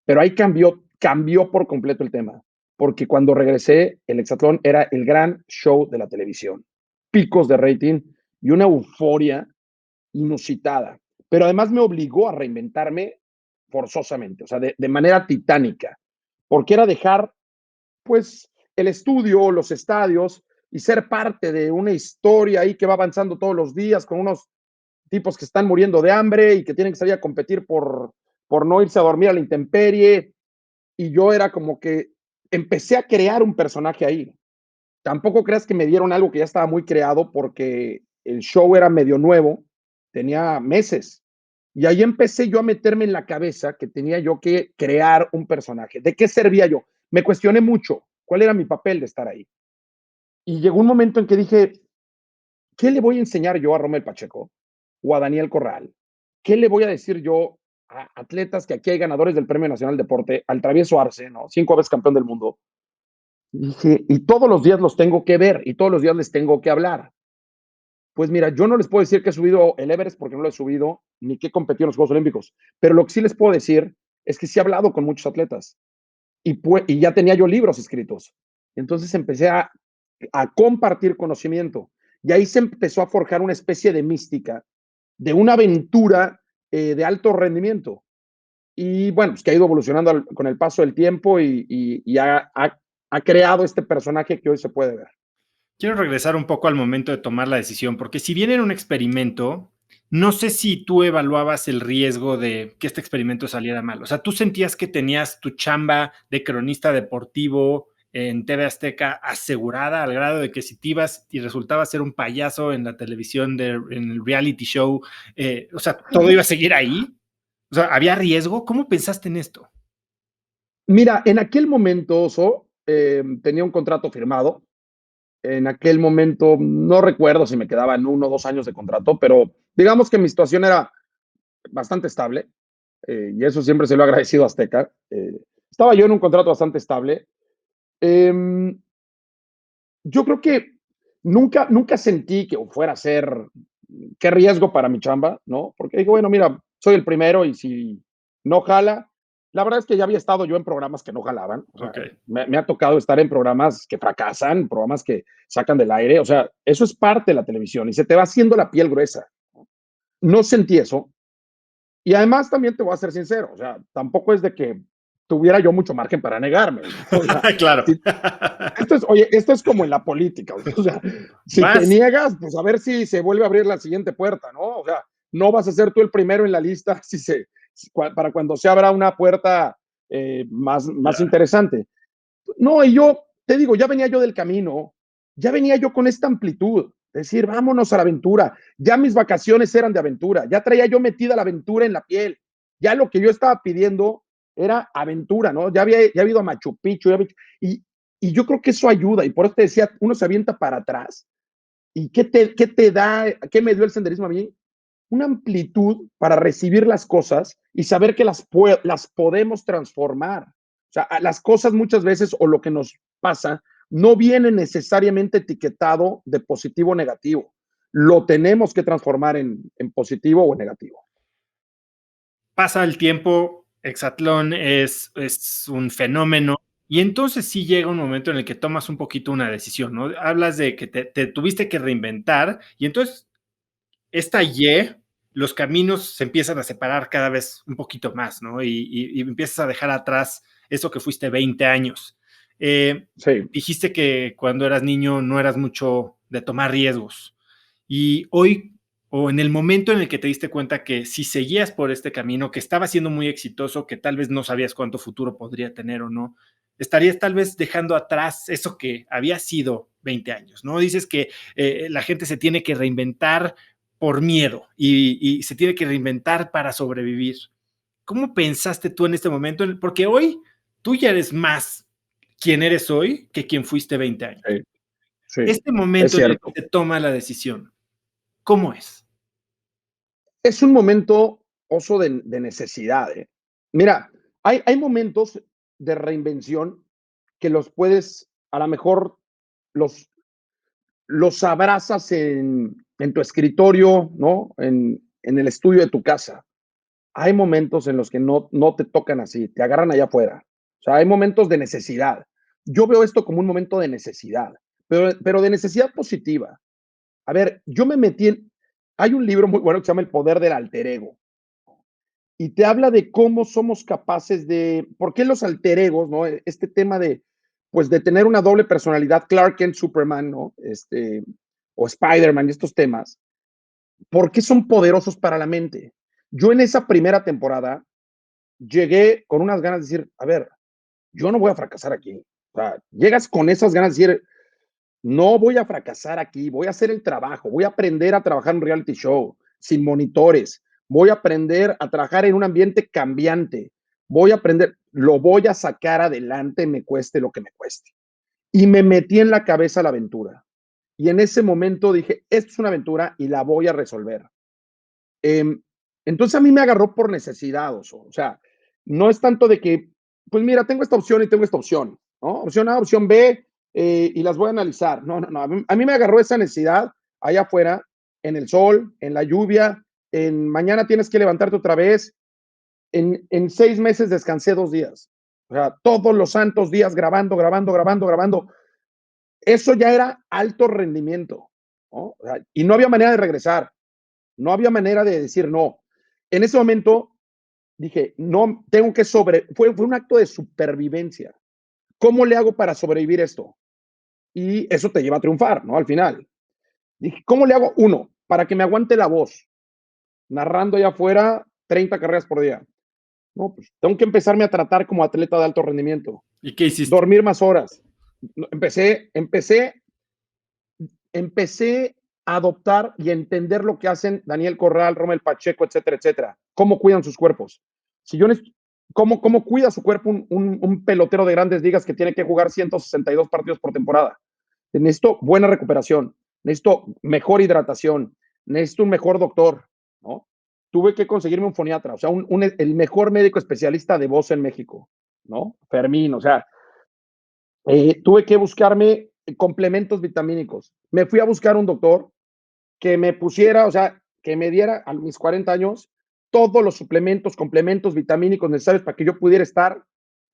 Pero ahí cambió por completo el tema, porque cuando regresé, el Hexatlón era el gran show de la televisión. Picos de rating y una euforia inusitada. Pero además me obligó a reinventarme forzosamente, o sea, de manera titánica, porque era dejar, pues, el estudio, los estadios, y ser parte de una historia ahí que va avanzando todos los días con unos tipos que están muriendo de hambre y que tienen que salir a competir por no irse a dormir a la intemperie. Y yo era como que empecé a crear un personaje ahí. Tampoco creas que me dieron algo que ya estaba muy creado porque el show era medio nuevo, tenía meses. Y ahí empecé yo a meterme en la cabeza que tenía yo que crear un personaje. ¿De qué servía yo? Me cuestioné mucho cuál era mi papel de estar ahí. Y llegó un momento en que dije, ¿qué le voy a enseñar yo a Rommel Pacheco o a Daniel Corral? ¿Qué le voy a decir yo a atletas que aquí hay ganadores del Premio Nacional de Deporte, al Travieso Arce, ¿no? 5 veces campeón del mundo? Y dije, y todos los días los tengo que ver y todos los días les tengo que hablar. Pues mira, yo no les puedo decir que he subido el Everest porque no lo he subido, ni que he competido en los Juegos Olímpicos, pero lo que sí les puedo decir es que sí he hablado con muchos atletas y ya tenía yo libros escritos. Entonces empecé a compartir conocimiento y ahí se empezó a forjar una especie de mística, de una aventura de alto rendimiento. Y bueno, pues que ha ido evolucionando con el paso del tiempo y ha creado este personaje que hoy se puede ver. Quiero regresar un poco al momento de tomar la decisión, porque si bien era un experimento, no sé si tú evaluabas el riesgo de que este experimento saliera mal. O sea, tú sentías que tenías tu chamba de cronista deportivo en TV Azteca asegurada al grado de que si te ibas y resultaba ser un payaso en la televisión, en el reality show, o sea, todo iba a seguir ahí. O sea, ¿había riesgo? ¿Cómo pensaste en esto? Mira, en aquel momento, Oso, tenía un contrato firmado. En aquel momento, no recuerdo si me quedaban 1 o 2 años de contrato, pero digamos que mi situación era bastante estable y eso siempre se lo he agradecido a Azteca. Estaba yo en un contrato bastante estable. Eh, yo creo que nunca sentí que fuera a ser qué riesgo para mi chamba, ¿no? Porque digo, bueno, mira, soy el primero y si no jala, la verdad es que ya había estado yo en programas que no jalaban, o sea, Ok. me ha tocado estar en programas que fracasan, programas que sacan del aire, o sea, eso es parte de la televisión y se te va haciendo la piel gruesa. No sentí eso, y además también te voy a ser sincero, o sea, tampoco es de que tuviera yo mucho margen para negarme. O sea, Claro. si, oye, esto es como en la política, o sea, si te Vas. niegas, pues a ver si se vuelve a abrir la siguiente puerta, ¿no? O sea, no vas a ser tú el primero en la lista para cuando se abra una puerta más Ya. interesante. No, y yo te digo, ya venía yo del camino, ya venía yo con esta amplitud, decir, vámonos a la aventura, ya mis vacaciones eran de aventura, ya traía yo metida la aventura en la piel, ya lo que yo estaba pidiendo era aventura, ¿no? Ya había ido a Machu Picchu, y, y yo creo que eso ayuda, y por eso te decía, uno se avienta para atrás, ¿y qué te da, qué me dio el senderismo a mí? Una amplitud para recibir las cosas y saber que las podemos transformar. O sea, las cosas muchas veces o lo que nos pasa no viene necesariamente etiquetado de positivo o negativo. Lo tenemos que transformar en positivo o en negativo. Pasa el tiempo, Exatlón es un fenómeno, y entonces sí llega un momento en el que tomas un poquito una decisión, ¿no? Hablas de que te tuviste que reinventar, y entonces esta Y, los caminos se empiezan a separar cada vez un poquito más, ¿no? Y empiezas a dejar atrás eso que fuiste 20 años. Sí, Dijiste que cuando eras niño no eras mucho de tomar riesgos. Y hoy, o en el momento en el que te diste cuenta que si seguías por este camino, que estaba siendo muy exitoso, que tal vez no sabías cuánto futuro podría tener o no, estarías tal vez dejando atrás eso que había sido 20 años, ¿no? Dices que la gente se tiene que reinventar por miedo y se tiene que reinventar para sobrevivir. ¿Cómo pensaste tú en este momento? Porque hoy tú ya eres más quien eres hoy que quien fuiste 20 años. sí, sí, Este es momento en el cierto. que se toma la decisión, ¿cómo es? Es un momento, Oso, de necesidad. ¿Eh? Mira, hay momentos de reinvención que los puedes, a lo mejor, los, los abrazas en tu escritorio, ¿no? En el estudio de tu casa. Hay momentos en los que no te tocan así, te agarran allá afuera. O sea, hay momentos de necesidad. Yo veo esto como un momento de necesidad, pero de necesidad positiva. A ver, yo me metí en... Hay un libro muy bueno que se llama El poder del alter ego y te habla de cómo somos capaces de... ¿Por qué los alter egos, no? Este tema de pues de tener una doble personalidad, Clark Kent, Superman, ¿no? O Spider-Man y estos temas, ¿por qué son poderosos para la mente? Yo en esa primera temporada llegué con unas ganas de decir, a ver, yo no voy a fracasar aquí. O sea, llegas con esas ganas de decir, no voy a fracasar aquí, voy a hacer el trabajo, voy a aprender a trabajar en un reality show sin monitores, voy a aprender a trabajar en un ambiente cambiante, voy a aprender, lo voy a sacar adelante, me cueste lo que me cueste. Y me metí en la cabeza la aventura. Y en ese momento dije, esto es una aventura y la voy a resolver. Eh, entonces a mí me agarró por necesidad, o sea, no es tanto de que, pues mira, tengo esta opción y tengo esta opción, ¿no? Opción A, opción B, y las voy a analizar. No, no, no, a mí me agarró esa necesidad allá afuera, en el sol, en la lluvia, en mañana tienes que levantarte otra vez. En 6 meses descansé 2 días. O sea, todos los santos días grabando, grabando, grabando, grabando. Eso ya era alto rendimiento, ¿no? O sea, y no había manera de regresar. No había manera de decir no. En ese momento dije, no, tengo que fue un acto de supervivencia. ¿Cómo le hago para sobrevivir esto? Y eso te lleva a triunfar, ¿no? Al final. Dije, ¿cómo le hago? Uno, para que me aguante la voz, narrando allá afuera 30 carreras por día. No, pues tengo que empezarme a tratar como atleta de alto rendimiento. ¿Y qué hiciste? Dormir más horas. Empecé a adoptar y entender lo que hacen Daniel Corral, Romel Pacheco, etcétera, etcétera. Cómo cuidan sus cuerpos. Si yo cómo cuida su cuerpo un pelotero de grandes ligas que tiene que jugar 162 partidos por temporada. Necesito buena recuperación, necesito mejor hidratación, necesito un mejor doctor, ¿no? Tuve que conseguirme un foniatra, o sea, el mejor médico especialista de voz en México, ¿no? Fermín, o sea, tuve que buscarme complementos vitamínicos. Me fui a buscar un doctor que me pusiera, o sea, que me diera a mis 40 años todos los suplementos, complementos vitamínicos necesarios para que yo pudiera estar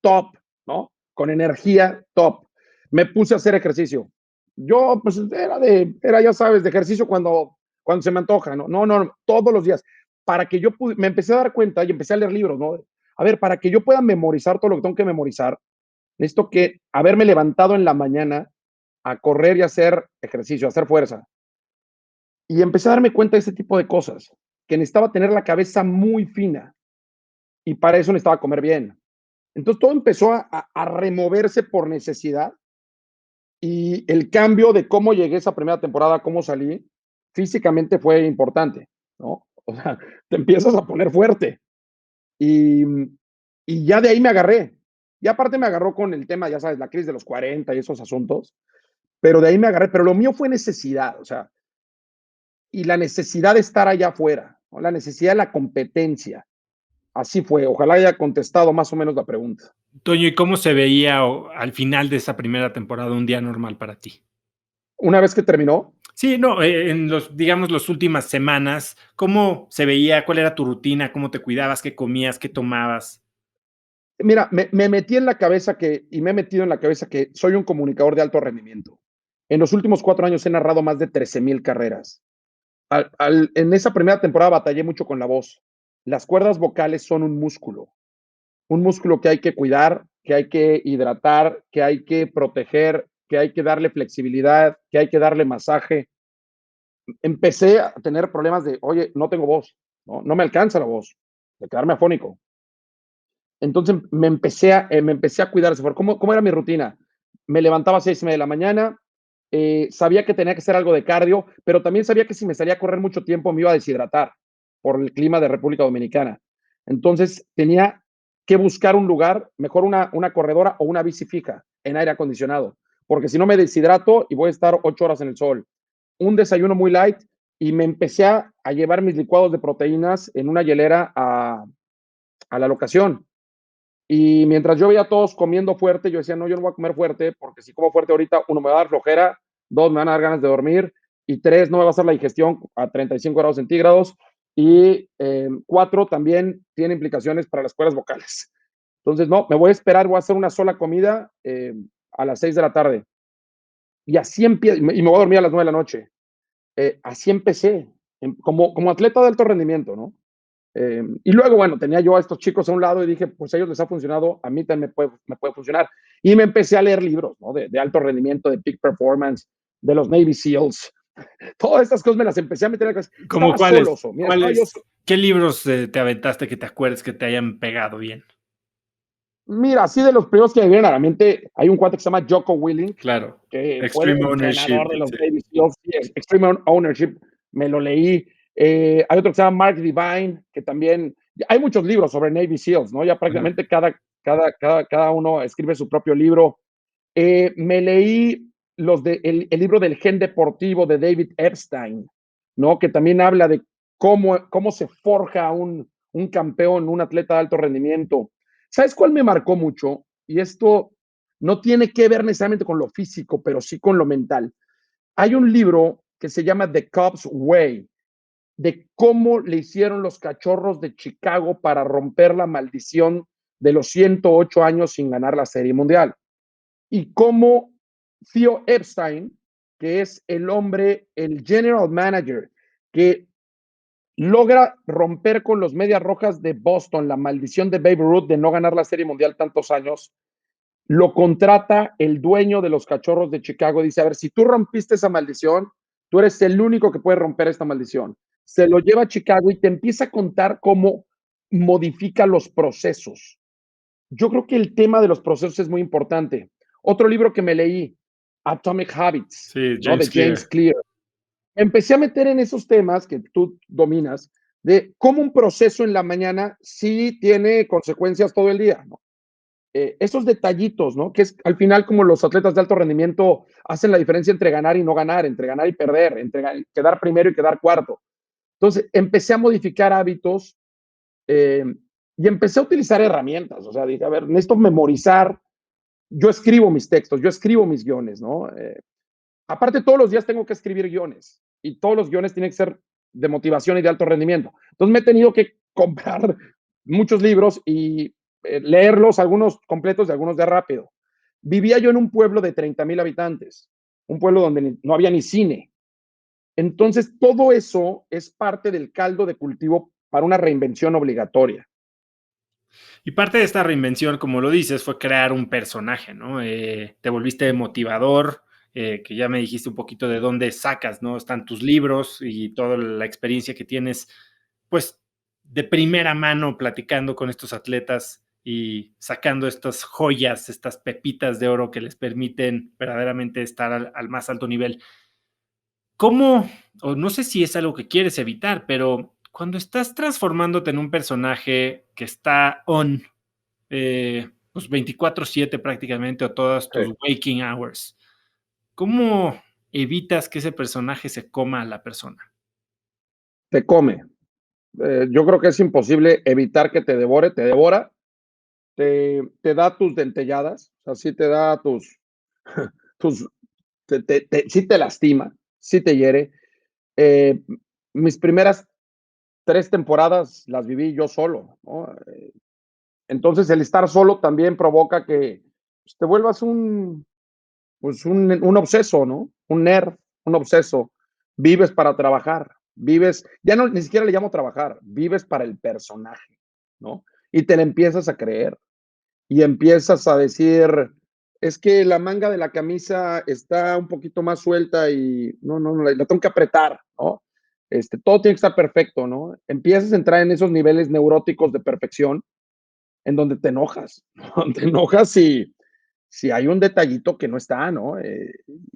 top, ¿no? Con energía top. Me puse a hacer ejercicio. Yo, pues, era, ya sabes, de ejercicio cuando se me antoja, ¿no? No, no, todos los días. Para que me empecé a dar cuenta y empecé a leer libros, ¿no? A ver, para que yo pueda memorizar todo lo que tengo que memorizar, necesito que haberme levantado en la mañana a correr y hacer ejercicio, a hacer fuerza. Y empecé a darme cuenta de ese tipo de cosas, que necesitaba tener la cabeza muy fina y para eso necesitaba comer bien. Entonces todo empezó a removerse por necesidad y el cambio de cómo llegué esa primera temporada, cómo salí, físicamente fue importante, ¿no? O sea, te empiezas a poner fuerte y, y ya de ahí me agarré. Y aparte me agarró con el tema, ya sabes, la crisis de los 40 y esos asuntos, pero de ahí me agarré, pero lo mío fue necesidad, o sea, y la necesidad de estar allá afuera, ¿no? La necesidad de la competencia. Así fue. Ojalá haya contestado más o menos la pregunta. Toño, ¿y cómo se veía al final de esa primera temporada un día normal para ti? Una vez que terminó, Sí, no, en digamos, las últimas semanas, ¿cómo se veía? ¿Cuál era tu rutina? ¿Cómo te cuidabas? ¿Qué comías? ¿Qué tomabas? mira, me metí en la cabeza y me he metido en la cabeza que soy un comunicador de alto rendimiento. En los últimos 4 años he narrado más de 13,000 carreras. En esa primera temporada batallé mucho con la voz. Las cuerdas vocales son un músculo que hay que cuidar, que hay que hidratar, que hay que proteger, que hay que darle flexibilidad, que hay que darle masaje. Empecé a tener problemas de, oye, no tengo voz, no me alcanza la voz, de quedarme afónico. Entonces me empecé a cuidar. ¿Cómo era mi rutina? Me levantaba a 6:30 de la mañana, sabía que tenía que hacer algo de cardio, pero también sabía que si me salía a correr mucho tiempo me iba a deshidratar por el clima de República Dominicana. Entonces tenía que buscar un lugar, mejor una corredora o una bici fija en aire acondicionado, porque si no me deshidrato y voy a estar 8 horas en el sol. Un desayuno muy light y me empecé a llevar mis licuados de proteínas en una hielera a la locación. Y mientras yo veía a todos comiendo fuerte, yo decía, no, yo no voy a comer fuerte, porque si como fuerte ahorita, uno, me va a dar flojera, dos, me van a dar ganas de dormir, y tres, no me va a hacer la digestión a 35 grados centígrados, y cuatro, también tiene implicaciones para las cuerdas vocales. Entonces, no, me voy a esperar, voy a hacer una sola comida a las 6 de la tarde. Y así empiezo, y me voy a dormir a las 9 de la noche. Así empecé, como atleta de alto rendimiento, ¿no? Y luego, bueno, tenía yo a estos chicos a un lado y dije, pues a ellos les ha funcionado, a mí también me puede funcionar. Y me empecé a leer libros, ¿no? De alto rendimiento, de peak performance, de los Navy SEALs. Todas estas cosas me las empecé a meter en la cabeza. ¿Cómo Estaba solo, cuáles? so. Mira, estaba yo. ¿Cuáles? ¿Qué libros te aventaste que te acuerdes que te hayan pegado bien? Mira, así de los primeros que me vienen a la mente, hay un cuate que se llama Jocko Willink, Claro. que fue el Extreme Ownership, entrenador de los sí. Navy SEALs, Extreme Ownership, me lo leí. Hay otro que se llama Mark Divine, que también, hay muchos libros sobre Navy SEALs, ¿no? Ya Ajá. prácticamente cada uno escribe su propio libro. Me leí el libro del gen deportivo de David Epstein, ¿no? Que también habla de cómo se forja un campeón, un atleta de alto rendimiento. ¿Sabes cuál me marcó mucho? Y esto no tiene que ver necesariamente con lo físico, pero sí con lo mental. Hay un libro que se llama The Cubs Way, de cómo le hicieron los Cachorros de Chicago para romper la maldición de los 108 años sin ganar la Serie Mundial. Y cómo Theo Epstein, que es el hombre, el general manager, que logra romper con los Medias Rojas de Boston la maldición de Babe Ruth de no ganar la Serie Mundial tantos años, lo contrata el dueño de los Cachorros de Chicago. Dice, a ver, si tú rompiste esa maldición, tú eres el único que puede romper esta maldición. Se lo lleva a Chicago y te empieza a contar cómo modifica los procesos. Yo creo que el tema de los procesos es muy importante. Otro libro que me leí, Atomic Habits, Sí, ¿no? James De James Clear. Clear. Empecé a meter en esos temas que tú dominas, de cómo un proceso en la mañana sí tiene consecuencias todo el día, ¿no? Esos detallitos, ¿no? Que es al final como los atletas de alto rendimiento hacen la diferencia entre ganar y no ganar, entre ganar y perder, entre quedar primero y quedar cuarto. Entonces, empecé a modificar hábitos eh, y empecé a utilizar herramientas. O sea, dije, a ver, necesito memorizar. Yo escribo mis textos, yo escribo mis guiones, ¿no? Aparte, todos los días tengo que escribir guiones y todos los guiones tienen que ser de motivación y de alto rendimiento. Entonces me he tenido que comprar muchos libros y leerlos, algunos completos y algunos de rápido. Vivía yo en un pueblo de 30,000 habitantes, un pueblo donde no había ni cine. Entonces, todo eso es parte del caldo de cultivo para una reinvención obligatoria. Y parte de esta reinvención, como lo dices, fue crear un personaje, ¿no? Te volviste motivador, que ya me dijiste un poquito de dónde sacas, ¿no? Están tus libros y toda la experiencia que tienes, pues, de primera mano platicando con estos atletas y sacando estas joyas, estas pepitas de oro que les permiten verdaderamente estar al más alto nivel. ¿Cómo, o no sé si es algo que quieres evitar, pero cuando estás transformándote en un personaje que está pues 24/7 prácticamente o todas tus waking hours, ¿cómo evitas que ese personaje se coma a la persona? Te come. Yo creo que es imposible evitar que te devore, te devora, te da tus dentelladas, o sea, sí te da tus sí te lastima, sí te hiere. Eh, Mis primeras 3 temporadas las viví yo solo, ¿no? Entonces el estar solo también provoca que pues, te vuelvas un obseso, ¿no? Un nerd, un obseso. Vives para trabajar, vives, ya no, ni siquiera le llamo trabajar, vives para el personaje, ¿no? Y te le empiezas a creer y empiezas a decir, es que la manga de la camisa está un poquito más suelta y no, la tengo que apretar, ¿no? Todo tiene que estar perfecto, ¿no? Empiezas a entrar en esos niveles neuróticos de perfección en donde te enojas, ¿no? Te enojas si hay un detallito que no está, ¿no?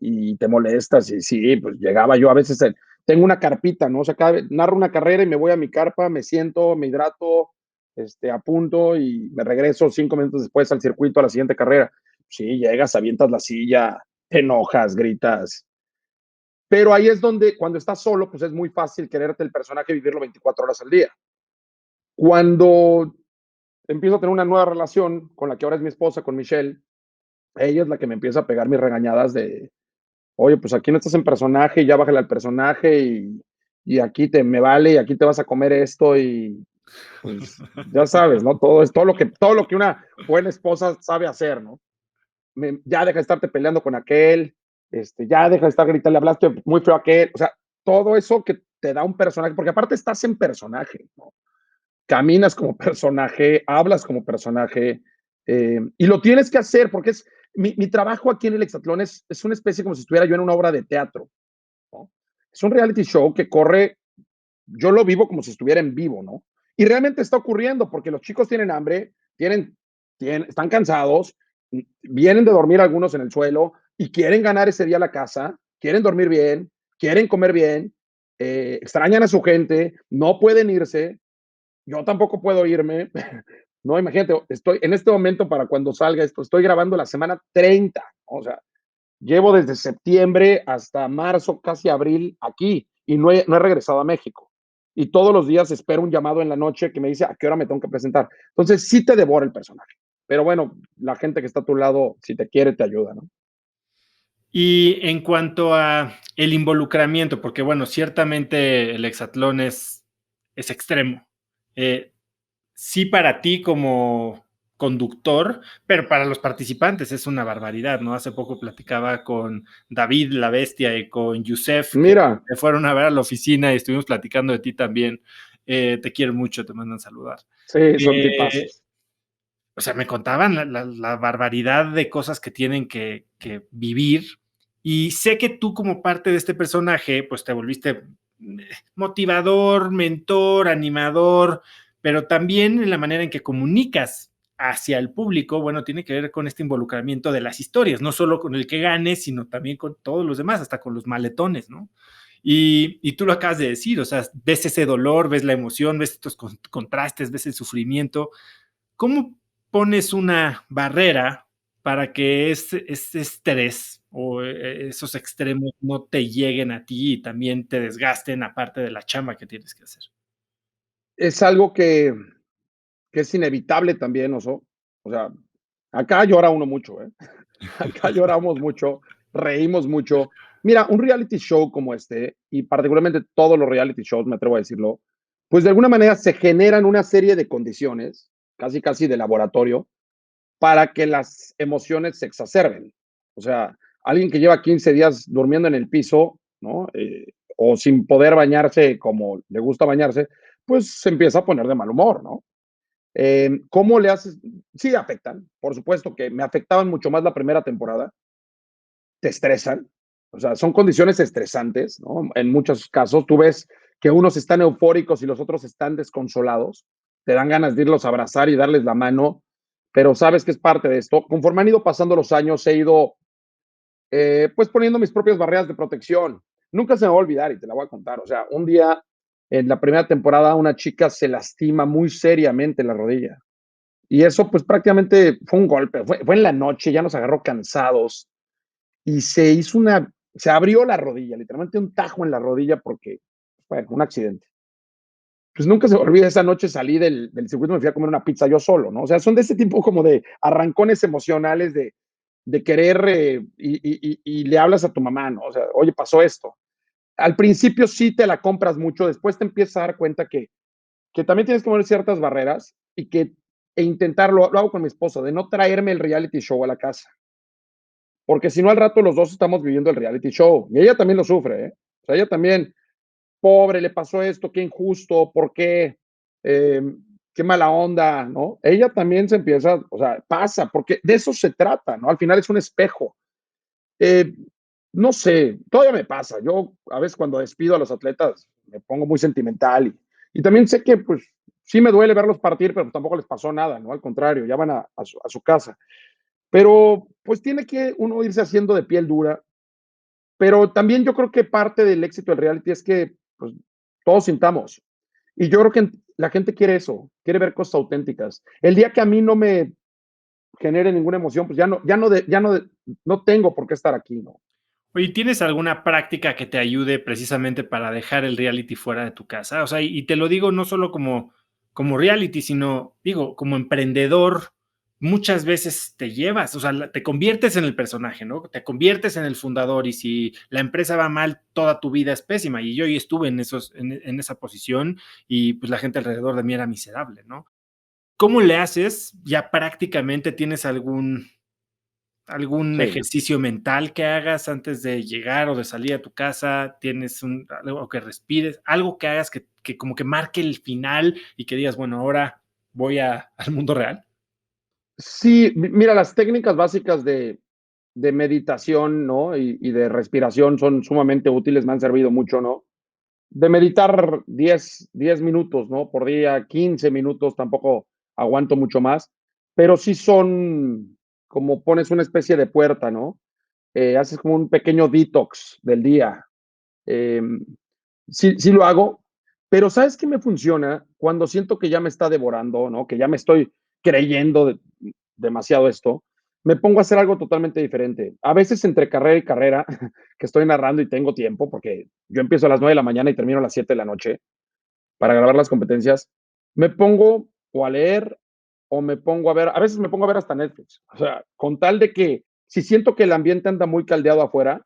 Y te molestas y sí, pues llegaba yo a veces, tengo una carpita, ¿no? O sea, narro una carrera y me voy a mi carpa, me siento, me hidrato, apunto y me regreso 5 minutos después al circuito a la siguiente carrera. Sí, llegas, avientas la silla, te enojas, gritas. Pero ahí es donde, cuando estás solo, pues es muy fácil quererte el personaje y vivirlo 24 horas al día. Cuando empiezo a tener una nueva relación con la que ahora es mi esposa, con Michelle, ella es la que me empieza a pegar mis regañadas de, oye, pues aquí no estás en personaje, ya bájale al personaje y aquí me vale y aquí te vas a comer esto y pues ya sabes, ¿no? Todo es todo lo que una buena esposa sabe hacer, ¿no? Ya deja de estarte peleando con aquel, ya deja de estar gritando, le hablaste muy feo a aquel, o sea, todo eso que te da un personaje, porque aparte estás en personaje, ¿no? caminas como personaje, hablas como personaje, y lo tienes que hacer porque es mi trabajo aquí en el Hexatlón es una especie como si estuviera yo en una obra de teatro, ¿no? Es un reality show que corre, yo lo vivo como si estuviera en vivo, ¿no? Y realmente está ocurriendo porque los chicos tienen hambre, están cansados, vienen de dormir algunos en el suelo y quieren ganar ese día la casa, quieren dormir bien, quieren comer bien, extrañan a su gente, no pueden irse, yo tampoco puedo irme. No, imagínate, estoy en este momento para cuando salga esto, estoy grabando la semana 30, o sea, llevo desde septiembre hasta marzo, casi abril aquí y no he regresado a México. Y todos los días espero un llamado en la noche que me dice a qué hora me tengo que presentar. Entonces sí te devora el personaje. Pero bueno, la gente que está a tu lado, si te quiere, te ayuda, ¿no? Y en cuanto a el involucramiento, porque bueno, ciertamente el hexatlón es extremo. Eh, sí para ti como conductor, pero para los participantes es una barbaridad, ¿no? Hace poco platicaba con David la Bestia y con Yusef, que Mira, me fueron a ver a la oficina y estuvimos platicando de ti también. Te quiero mucho, te mandan saludar. sí, son Eh, tipazos. o sea, me contaban la barbaridad de cosas que tienen que vivir. Y sé que tú, como parte de este personaje, pues te volviste motivador, mentor, animador, pero también en la manera en que comunicas hacia el público, bueno, tiene que ver con este involucramiento de las historias, no solo con el que gane, sino también con todos los demás, hasta con los maletones, ¿no? Y tú lo acabas de decir, o sea, ves ese dolor, ves la emoción, ves estos contrastes, ves el sufrimiento. ¿Cómo pones una barrera para que ese estrés o esos extremos no te lleguen a ti y también te desgasten aparte de la chamba que tienes que hacer? Es algo que es inevitable también, Oso. O sea, acá llora uno mucho, ¿eh? Acá lloramos mucho, reímos mucho. Mira, un reality show como este, y particularmente todos los reality shows, me atrevo a decirlo, pues de alguna manera se generan una serie de condiciones, casi casi de laboratorio, para que las emociones se exacerben. O sea, alguien que lleva 15 días durmiendo en el piso, ¿no? O sin poder bañarse como le gusta bañarse, pues se empieza a poner de mal humor, ¿no? ¿Cómo le haces? Sí, afectan, por supuesto que me afectaban mucho más la primera temporada, te estresan, o sea, son condiciones estresantes, ¿no? En muchos casos tú ves que unos están eufóricos y los otros están desconsolados, te dan ganas de irlos a abrazar y darles la mano, pero sabes que es parte de esto. Conforme han ido pasando los años, he ido pues poniendo mis propias barreras de protección. Nunca se me va a olvidar y te la voy a contar. O sea, un día en la primera temporada una chica se lastima muy seriamente la rodilla. Y eso pues prácticamente fue un golpe, fue en la noche, ya nos agarró cansados y se abrió la rodilla, literalmente un tajo en la rodilla porque, bueno, un accidente. Pues nunca se me olvida, esa noche salí del circuito, me fui a comer una pizza yo solo, ¿no? O sea, son de ese tipo como de arrancones emocionales de querer y le hablas a tu mamá, ¿no? O sea, oye, pasó esto. Al principio sí te la compras mucho, después te empiezas a dar cuenta que también tienes que poner ciertas barreras e intentarlo, lo hago con mi esposa, de no traerme el reality show a la casa. Porque si no, al rato los dos estamos viviendo el reality show. Y ella también lo sufre, ¿eh? O sea, ella también, pobre, le pasó esto, qué injusto, por qué, eh, qué mala onda, ¿no? Ella también se empieza, o sea, pasa, porque de eso se trata, ¿no? Al final es un espejo. Eh, no sé, todavía me pasa. Yo a veces cuando despido a los atletas me pongo muy sentimental y también sé que pues sí me duele verlos partir, pero tampoco les pasó nada, ¿no? Al contrario, ya van a su casa. Pero pues tiene que uno irse haciendo de piel dura. Pero también yo creo que parte del éxito del reality es que pues, todos sintamos. Y yo creo que la gente quiere eso, quiere ver cosas auténticas. El día que a mí no me genere ninguna emoción, pues no tengo por qué estar aquí, ¿no? Oye, ¿tienes alguna práctica que te ayude precisamente para dejar el reality fuera de tu casa? O sea, y te lo digo no solo como reality, sino, digo, como emprendedor, muchas veces te llevas, o sea, te conviertes en el personaje, ¿no? Te conviertes en el fundador y si la empresa va mal, toda tu vida es pésima. Y yo ya estuve en esa posición y pues la gente alrededor de mí era miserable, ¿no? ¿Cómo le haces? Ya prácticamente tienes ¿Algún Sí. ejercicio mental que hagas antes de llegar o de salir a tu casa? ¿Tienes algo que respires? Algo que hagas que como que marque el final y que digas, bueno, ahora voy al mundo real. Sí, mira, las técnicas básicas de meditación, ¿no? Y de respiración son sumamente útiles, me han servido mucho, ¿no? De meditar 10 minutos, ¿no? Por día, 15 minutos, tampoco aguanto mucho más, pero sí son como pones una especie de puerta, ¿no? Haces como un pequeño detox del día. Eh, sí lo hago, pero ¿sabes qué me funciona? Cuando siento que ya me está devorando, ¿no? Que ya me estoy creyendo demasiado esto, me pongo a hacer algo totalmente diferente. A veces entre carrera y carrera, que estoy narrando y tengo tiempo, porque yo empiezo a las 9 de la mañana y termino a las 7 de la noche para grabar las competencias, me pongo o a leer o me pongo a ver, a veces me pongo a ver hasta Netflix. O sea, con tal de que si siento que el ambiente anda muy caldeado afuera,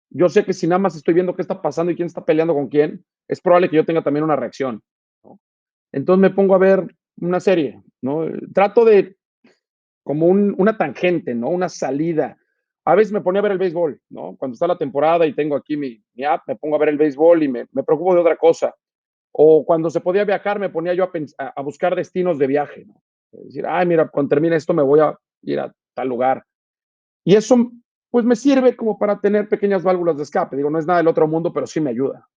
yo sé que si nada más estoy viendo qué está pasando y quién está peleando con quién, es probable que yo tenga también una reacción, ¿no? Entonces me pongo a ver una serie, ¿no? Trato de como una tangente, ¿no? Una salida. A veces me ponía a ver el béisbol, ¿no? Cuando está la temporada y tengo aquí mi app, me pongo a ver el béisbol y me preocupo de otra cosa. O cuando se podía viajar, me ponía yo a buscar destinos de viaje, ¿no? Es decir, ay, mira, cuando termine esto me voy a ir a tal lugar. Y eso, pues me sirve como para tener pequeñas válvulas de escape. Digo, no es nada del otro mundo, pero sí me ayuda.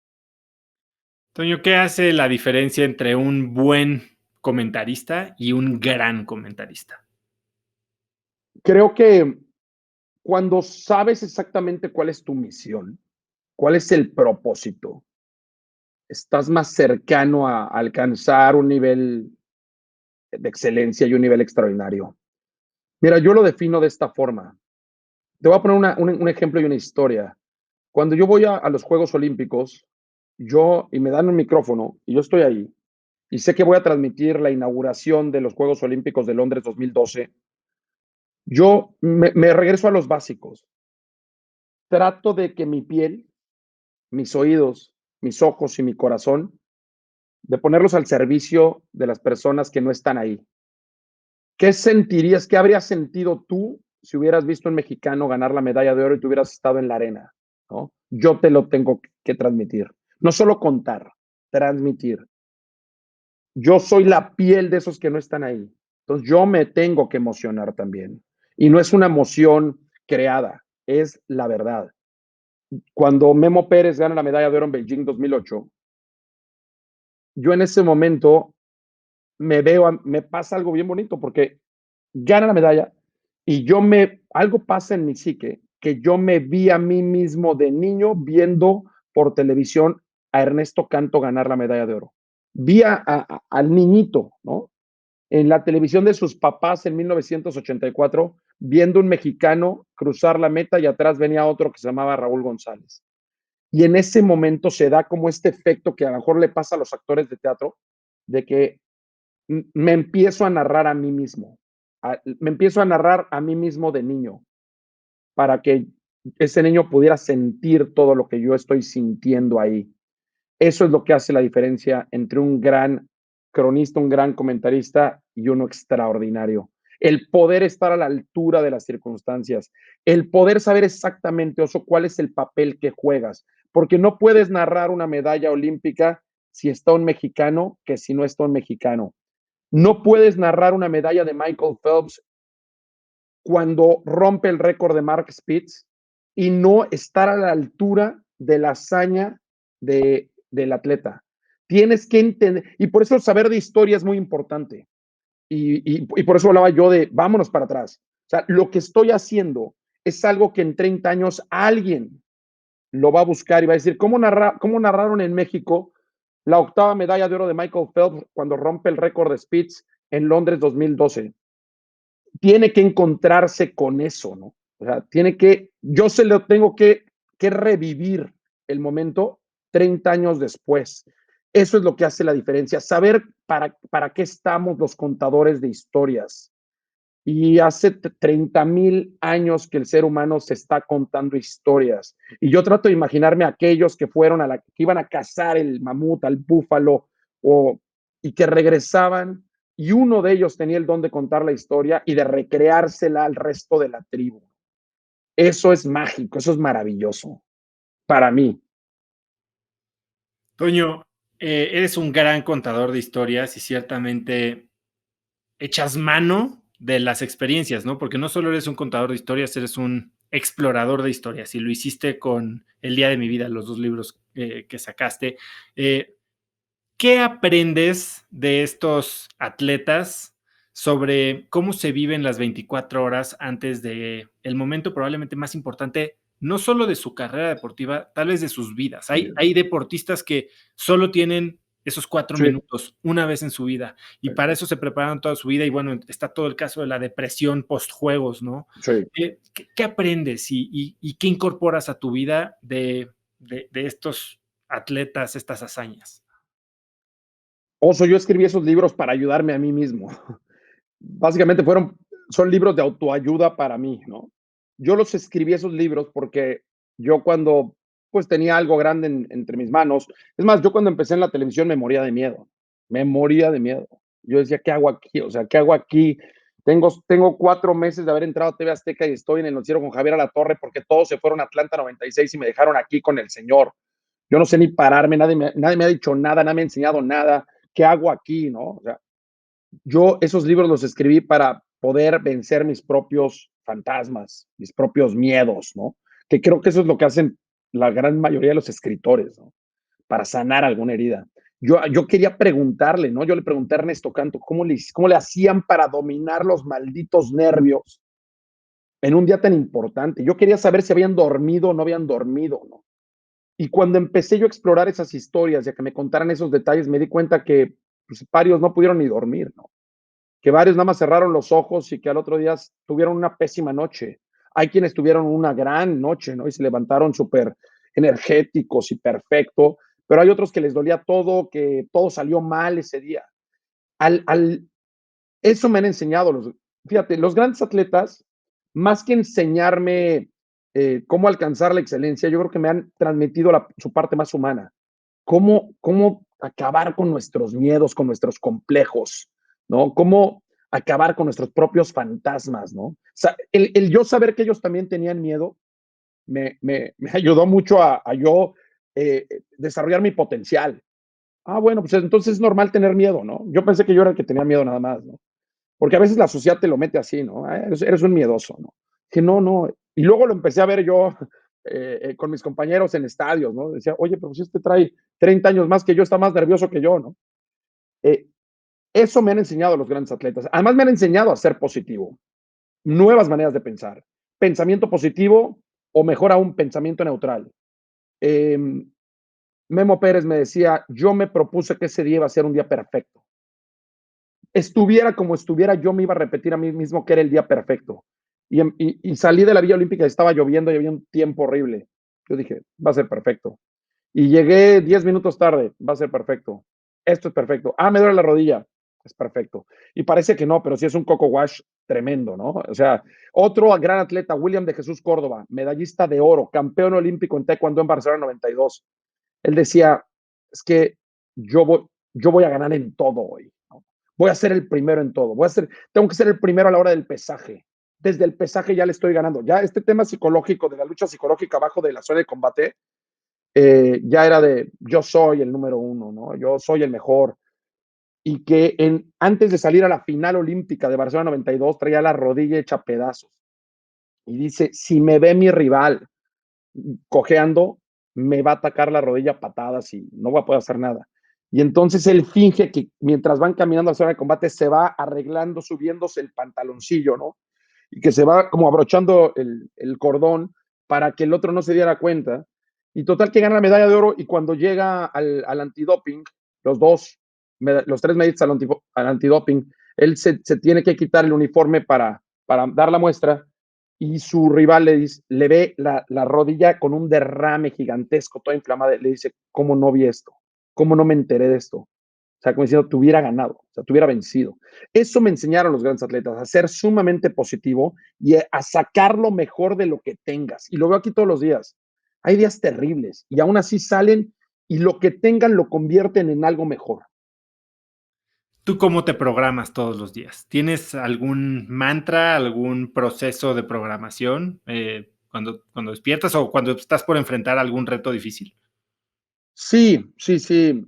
Toño, ¿qué hace la diferencia entre un buen comentarista y un gran comentarista? Creo que cuando sabes exactamente cuál es tu misión, cuál es el propósito, estás más cercano a alcanzar un nivel de excelencia y un nivel extraordinario. Mira, yo lo defino de esta forma. Te voy a poner un ejemplo y una historia. Cuando yo voy a los Juegos Olímpicos, y me dan un micrófono y yo estoy ahí y sé que voy a transmitir la inauguración de los Juegos Olímpicos de Londres 2012, yo me regreso a los básicos. Trato de que mi piel, mis oídos, mis ojos y mi corazón, de ponerlos al servicio de las personas que no están ahí. ¿Qué sentirías, qué habrías sentido tú si hubieras visto a un mexicano ganar la medalla de oro y tú hubieras estado en la arena? ¿No? Yo te lo tengo que transmitir. No solo contar, transmitir. Yo soy la piel de esos que no están ahí. Entonces yo me tengo que emocionar también. Y no es una emoción creada, es la verdad. Cuando Memo Pérez gana la medalla de oro en Beijing 2008, yo en ese momento me pasa algo bien bonito porque gana la medalla y algo pasa en mi psique que yo me vi a mí mismo de niño viendo por televisión a Ernesto Canto ganar la medalla de oro. Vi al niñito, ¿no? En la televisión de sus papás en 1984, viendo un mexicano cruzar la meta y atrás venía otro que se llamaba Raúl González. Y en ese momento se da como este efecto que a lo mejor le pasa a los actores de teatro, de que me empiezo a narrar a mí mismo, me empiezo a narrar a mí mismo de niño, para que ese niño pudiera sentir todo lo que yo estoy sintiendo ahí. Eso es lo que hace la diferencia entre un gran cronista, un gran comentarista y uno extraordinario. El poder estar a la altura de las circunstancias, el poder saber exactamente, Oso, cuál es el papel que juegas, porque no puedes narrar una medalla olímpica si está un mexicano que si no está un mexicano. No puedes narrar una medalla de Michael Phelps cuando rompe el récord de Mark Spitz y no estar a la altura de la hazaña del atleta. Tienes que entender, y por eso saber de historia es muy importante. Y por eso hablaba yo de vámonos para atrás. O sea, lo que estoy haciendo es algo que en 30 años alguien lo va a buscar y va a decir, cómo narraron en México la octava medalla de oro de Michael Phelps cuando rompe el récord de Spitz en Londres 2012? Tiene que encontrarse con eso, ¿no? O sea, yo se lo tengo que revivir el momento 30 años después. Eso es lo que hace la diferencia, saber para qué estamos los contadores de historias. Y hace 30,000 años que el ser humano se está contando historias. Y yo trato de imaginarme a aquellos que que iban a cazar el mamut, al búfalo, y que regresaban, y uno de ellos tenía el don de contar la historia y de recreársela al resto de la tribu. Eso es mágico, eso es maravilloso para mí. Toño, eres un gran contador de historias y ciertamente echas mano de las experiencias, ¿no? Porque no solo eres un contador de historias, eres un explorador de historias y lo hiciste con El día de mi vida, los dos libros que sacaste. Eh, ¿Qué aprendes de estos atletas sobre cómo se viven las 24 horas antes de el momento probablemente más importante, no solo de su carrera deportiva, tal vez de sus vidas? Hay deportistas que solo tienen esos 4 Sí, minutos una vez en su vida y para eso se preparan toda su vida y bueno, está todo el caso de la depresión post-juegos, ¿no? sí. ¿Qué aprendes y qué incorporas a tu vida de estos atletas, estas hazañas? Oso, yo escribí esos libros para ayudarme a mí mismo. Básicamente son libros de autoayuda para mí, ¿no? Yo los escribí esos libros porque yo cuando pues tenía algo grande entre mis manos, es más, yo cuando empecé en la televisión me moría de miedo. Yo decía, ¿qué hago aquí? O sea, ¿qué hago aquí? Tengo 4 meses de haber entrado a TV Azteca y estoy en el noticiero con Javier Alatorre porque todos se fueron a Atlanta 96 y me dejaron aquí con el señor. Yo no sé ni pararme, nadie me ha dicho nada, nadie me ha enseñado nada. ¿Qué hago aquí? ¿No? O sea, yo esos libros los escribí para poder vencer mis propios fantasmas, mis propios miedos, ¿no? Que creo que eso es lo que hacen la gran mayoría de los escritores, ¿no? Para sanar alguna herida. Yo quería preguntarle, ¿no? Yo le pregunté a Ernesto Canto, ¿cómo le hacían para dominar los malditos nervios en un día tan importante? Yo quería saber si habían dormido o no habían dormido, ¿no? Y cuando empecé yo a explorar esas historias y a que me contaran esos detalles, me di cuenta que pues, varios no pudieron ni dormir, ¿no? Que varios nada más cerraron los ojos y que al otro día tuvieron una pésima noche. Hay quienes tuvieron una gran noche, ¿no? Y se levantaron súper energéticos y perfecto, pero hay otros que les dolía todo, que todo salió mal ese día. Al Eso me han enseñado fíjate, los grandes atletas, más que enseñarme cómo alcanzar la excelencia, yo creo que me han transmitido su parte más humana. Cómo acabar con nuestros miedos, con nuestros complejos, ¿no? Cómo acabar con nuestros propios fantasmas, ¿no? O sea, el yo saber que ellos también tenían miedo me ayudó mucho a yo desarrollar mi potencial. Ah, bueno, pues entonces es normal tener miedo, ¿no? Yo pensé que yo era el que tenía miedo nada más, ¿no? Porque a veces la sociedad te lo mete así, ¿no? Ah, eres un miedoso, ¿no? Que no, no. Y luego lo empecé a ver yo con mis compañeros en estadios, ¿no? Decía, oye, pero si este trae 30 años más que yo, está más nervioso que yo, ¿no? Eh, Eso me han enseñado los grandes atletas. Además, me han enseñado a ser positivo, nuevas maneras de pensar. Pensamiento positivo o mejor aún, pensamiento neutral. Eh, Memo Pérez me decía, yo me propuse que ese día iba a ser un día perfecto. Estuviera como estuviera, yo me iba a repetir a mí mismo que era el día perfecto. Y salí de la Villa Olímpica y estaba lloviendo y había un tiempo horrible. Yo dije, va a ser perfecto. Y llegué 10 minutos tarde, va a ser perfecto. Esto es perfecto. Ah, me duele la rodilla, es perfecto. Y parece que no, pero sí es un coco wash tremendo, ¿no? O sea, otro gran atleta, William de Jesús Córdoba, medallista de oro, campeón olímpico en taekwondo en Barcelona 92. Él decía, es que yo voy a ganar en todo hoy, ¿no? Voy a ser el primero en todo, tengo que ser el primero a la hora del pesaje. Desde el pesaje ya le estoy ganando. Ya este tema psicológico, de la lucha psicológica abajo de la zona de combate, ya era de yo soy el número uno, ¿no? Yo soy el mejor. Y que antes de salir a la final olímpica de Barcelona 92 traía la rodilla hecha pedazos. Y dice, si me ve mi rival cojeando, me va a atacar la rodilla a patadas y no voy a poder hacer nada. Y entonces él finge que mientras van caminando a la zona de combate se va arreglando, subiéndose el pantaloncillo, ¿no? Y que se va como abrochando el cordón para que el otro no se diera cuenta. Y total que gana la medalla de oro y cuando llega al antidoping, los tres medistas al antidoping, él se tiene que quitar el uniforme para dar la muestra y su rival le ve la rodilla con un derrame gigantesco, toda inflamada, le dice, ¿cómo no vi esto? ¿Cómo no me enteré de esto? O sea, como diciendo, te hubiera ganado, o sea, te hubiera vencido. Eso me enseñaron los grandes atletas, a ser sumamente positivo y a sacar lo mejor de lo que tengas. Y lo veo aquí todos los días. Hay días terribles y aún así salen y lo que tengan lo convierten en algo mejor. ¿Tú cómo te programas todos los días? ¿Tienes algún mantra, algún proceso de programación? cuando despiertas o cuando estás por enfrentar algún reto difícil? Sí, sí, sí.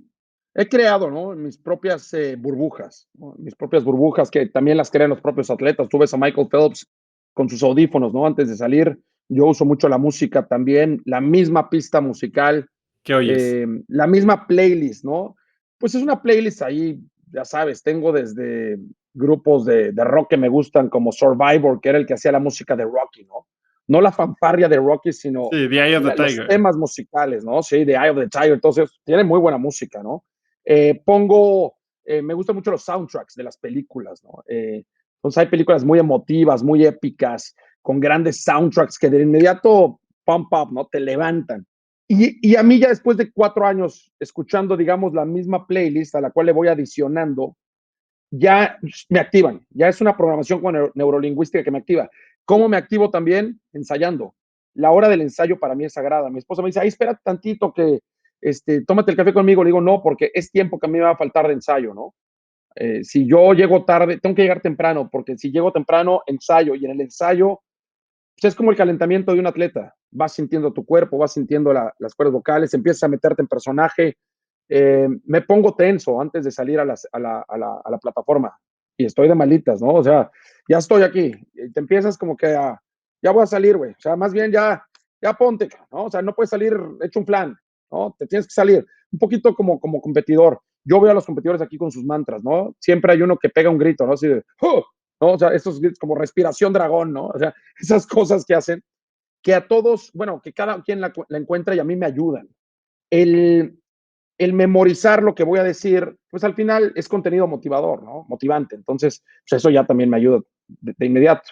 He creado, ¿no? Mis propias burbujas, ¿no? Mis propias burbujas que también las crean los propios atletas. Tú ves a Michael Phelps con sus audífonos, ¿no? Antes de salir, yo uso mucho la música también, la misma pista musical, ¿Qué oyes? la misma playlist, ¿no? Pues es una playlist ahí, ya sabes, tengo desde grupos de rock que me gustan como Survivor, que era el que hacía la música de Rocky, ¿no? No la fanfarria de Rocky, sino Sí, The Eye of the los Tiger. temas musicales, ¿no? Sí, The Eye of the Tiger, entonces tiene muy buena música, ¿no? Me gustan mucho los soundtracks de las películas, ¿no? Entonces hay películas muy emotivas, muy épicas, con grandes soundtracks que de inmediato pump up, ¿no? Te levantan. Y a mí ya después de 4 años escuchando, digamos, la misma playlist a la cual le voy adicionando, ya me activan, ya es una programación con neurolingüística que me activa. ¿Cómo me activo también? Ensayando. La hora del ensayo para mí es sagrada. Mi esposa me dice, ay, espera tantito que tómate el café conmigo. Le digo, no, porque es tiempo que a mí me va a faltar de ensayo, ¿no? Si yo llego tarde, tengo que llegar temprano, porque si llego temprano, ensayo, y en el ensayo pues es como el calentamiento de un atleta. Vas sintiendo tu cuerpo, vas sintiendo las cuerdas vocales, empiezas a meterte en personaje. Me pongo tenso antes de salir a la plataforma y estoy de malitas, ¿no? O sea, ya estoy aquí. Y te empiezas como que ya voy a salir, güey. O sea, más bien ya ponte, ¿no? O sea, no puedes salir hecho un plan, ¿no? Te tienes que salir un poquito como competidor. Yo veo a los competidores aquí con sus mantras, ¿no? Siempre hay uno que pega un grito, ¿no? Así de, ¡oh! ¿No? O sea, estos gritos como respiración dragón, ¿no? O sea, esas cosas que hacen, que a todos, bueno, que cada quien la encuentra y a mí me ayudan. El, el memorizar lo que voy a decir, pues al final es contenido motivador, ¿no? Motivante. Entonces, pues eso ya también me ayuda de inmediato.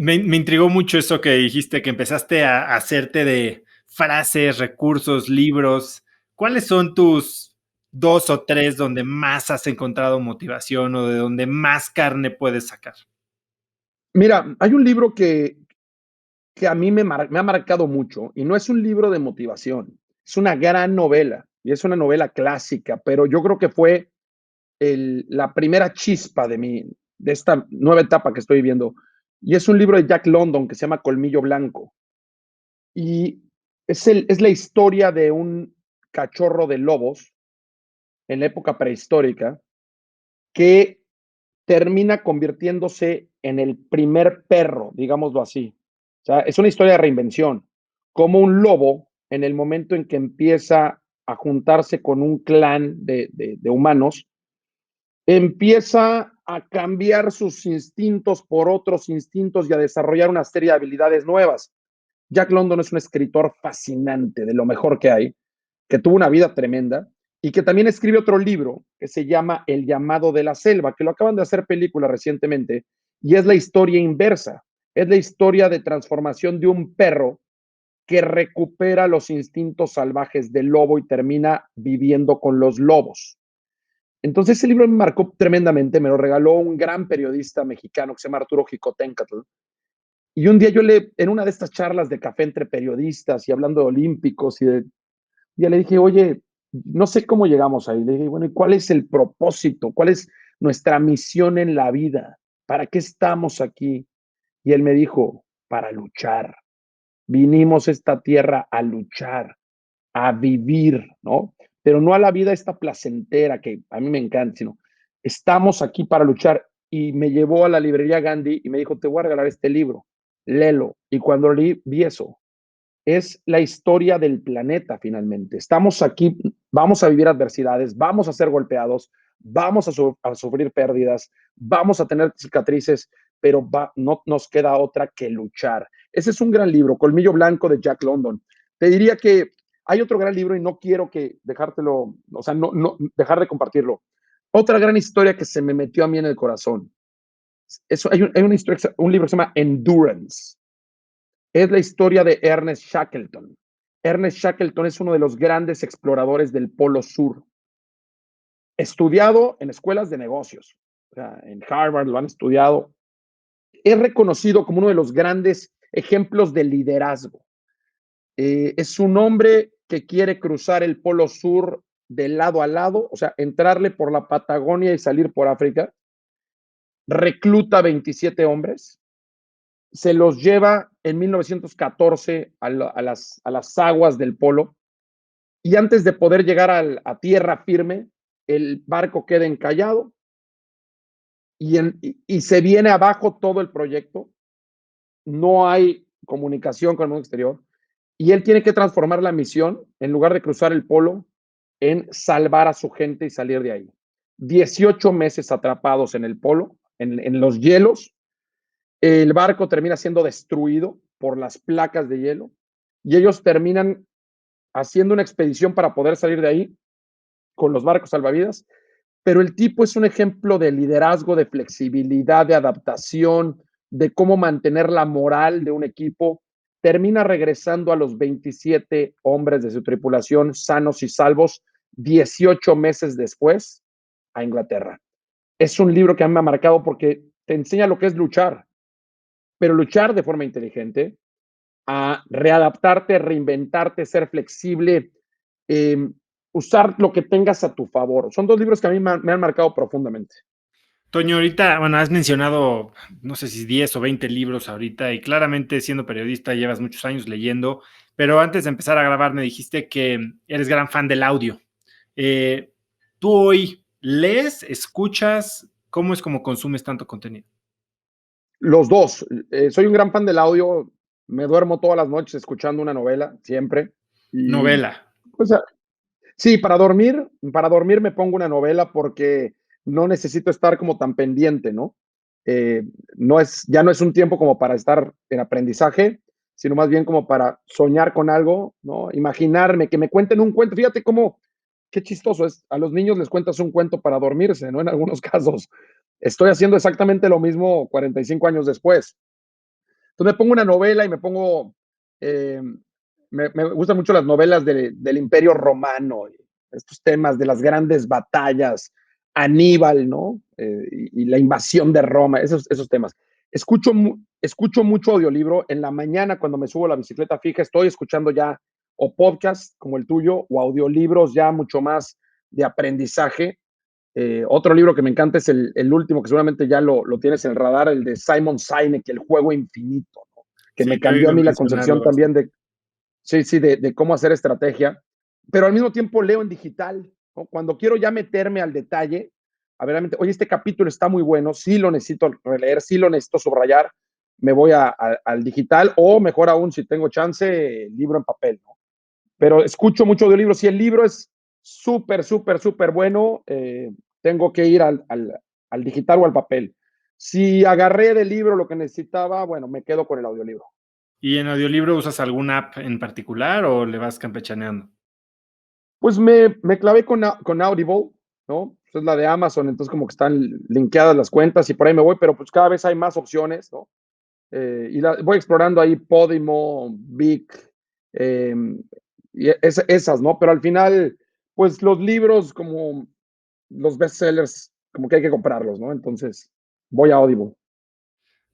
Me intrigó mucho eso que dijiste, que empezaste a hacerte de frases, recursos, libros. ¿Cuáles son tus dos o tres donde más has encontrado motivación o de donde más carne puedes sacar? Mira, hay un libro que a mí me ha marcado mucho y no es un libro de motivación, es una gran novela y es una novela clásica, pero yo creo que fue la primera chispa de esta nueva etapa que estoy viviendo. Y es un libro de Jack London que se llama Colmillo Blanco. Y es la historia de un cachorro de lobos en la época prehistórica que termina convirtiéndose en el primer perro, digámoslo así. O sea, es una historia de reinvención. Como un lobo, en el momento en que empieza a juntarse con un clan de humanos, empieza a cambiar sus instintos por otros instintos y a desarrollar una serie de habilidades nuevas. Jack London es un escritor fascinante, de lo mejor que hay, que tuvo una vida tremenda y que también escribe otro libro que se llama El llamado de la selva, que lo acaban de hacer película recientemente, y es la historia inversa. Es la historia de transformación de un perro que recupera los instintos salvajes del lobo y termina viviendo con los lobos. Entonces ese libro me marcó tremendamente, me lo regaló un gran periodista mexicano que se llama Arturo Jicotencatl. Y un día en una de estas charlas de café entre periodistas y hablando de olímpicos ya le dije, oye, no sé cómo llegamos ahí. Le dije, bueno, ¿y cuál es el propósito? ¿Cuál es nuestra misión en la vida? ¿Para qué estamos aquí? Y él me dijo, para luchar. Vinimos a esta tierra a luchar, a vivir, ¿no? Pero no a la vida esta placentera que a mí me encanta, sino estamos aquí para luchar. Y me llevó a la librería Gandhi y me dijo, te voy a regalar este libro, léelo. Y cuando leí, vi eso, es la historia del planeta finalmente. Estamos aquí, vamos a vivir adversidades, vamos a ser golpeados, vamos a sufrir pérdidas, vamos a tener cicatrices, pero no nos queda otra que luchar. Ese es un gran libro, Colmillo Blanco de Jack London. Te diría que hay otro gran libro y no quiero que dejártelo, o sea, no dejar de compartirlo. Otra gran historia que se me metió a mí en el corazón. Hay una historia, un libro que se llama Endurance, es la historia de Ernest Shackleton. Ernest Shackleton es uno de los grandes exploradores del Polo Sur, estudiado en escuelas de negocios, o sea, en Harvard lo han estudiado. Es reconocido como uno de los grandes ejemplos de liderazgo. Es un hombre que quiere cruzar el Polo Sur de lado a lado, o sea, entrarle por la Patagonia y salir por África. Recluta 27 hombres, se los lleva en 1914 a las aguas del Polo, y antes de poder llegar a tierra firme, el barco queda encallado y se viene abajo todo el proyecto. No hay comunicación con el mundo exterior y él tiene que transformar la misión, en lugar de cruzar el polo, en salvar a su gente y salir de ahí. 18 meses atrapados en el polo, en los hielos. El barco termina siendo destruido por las placas de hielo y ellos terminan haciendo una expedición para poder salir de ahí con los barcos salvavidas. Pero el tipo es un ejemplo de liderazgo, de flexibilidad, de adaptación, de cómo mantener la moral de un equipo. Termina regresando a los 27 hombres de su tripulación sanos y salvos 18 meses después a Inglaterra. Es un libro que a mí me ha marcado porque te enseña lo que es luchar, pero luchar de forma inteligente, a readaptarte, reinventarte, ser flexible, eh, usar lo que tengas a tu favor. Son dos libros que a mí me han marcado profundamente. Toño, ahorita, bueno, has mencionado, no sé si 10 o 20 libros ahorita y claramente siendo periodista llevas muchos años leyendo, pero antes de empezar a grabar me dijiste que eres gran fan del audio. Eh, ¿Tú hoy lees, escuchas? ¿Cómo es como consumes tanto contenido? Los dos. Soy un gran fan del audio. Me duermo todas las noches escuchando una novela, siempre. Y Novela. pues sí, para dormir me pongo una novela porque no necesito estar como tan pendiente, ¿no? Eh, ya no es un tiempo como para estar en aprendizaje, sino más bien como para soñar con algo, ¿no? Imaginarme, que me cuenten un cuento. Fíjate cómo, qué chistoso es. A los niños les cuentas un cuento para dormirse, ¿no? En algunos casos. Estoy haciendo exactamente lo mismo 45 años después. Entonces me pongo una novela y me pongo, eh, me gustan mucho las novelas del Imperio Romano, estos temas de las grandes batallas, Aníbal, ¿no? Y la invasión de Roma, esos temas. Escucho mucho audiolibro. En la mañana cuando me subo a la bicicleta fija, estoy escuchando ya o podcast como el tuyo o audiolibros ya mucho más de aprendizaje. Otro libro que me encanta es el último, que seguramente ya lo tienes en el radar, el de Simon Sinek, El juego infinito, ¿no? Que Sí, me lo he cambió a oído mí la mencionarlo concepción también bastante. de cómo hacer estrategia, pero al mismo tiempo leo en digital, ¿no? Cuando quiero ya meterme al detalle, a ver, oye, este capítulo está muy bueno, sí lo necesito releer, sí lo necesito subrayar, me voy al digital o mejor aún, si tengo chance, libro en papel, ¿no? Pero escucho mucho de libros. Si el libro es súper, súper, súper bueno, tengo que ir al digital o al papel. Si agarré del libro lo que necesitaba, bueno, me quedo con el audiolibro. ¿Y en audiolibro usas alguna app en particular o le vas campechaneando? Pues me clavé con Audible, ¿no? Es la de Amazon, entonces como que están linkeadas las cuentas y por ahí me voy, pero pues cada vez hay más opciones, ¿no? Voy explorando ahí Podimo, Vic, eh, y esas, ¿no? Pero al final, pues los libros como los bestsellers, como que hay que comprarlos, ¿no? Entonces, voy a Audible.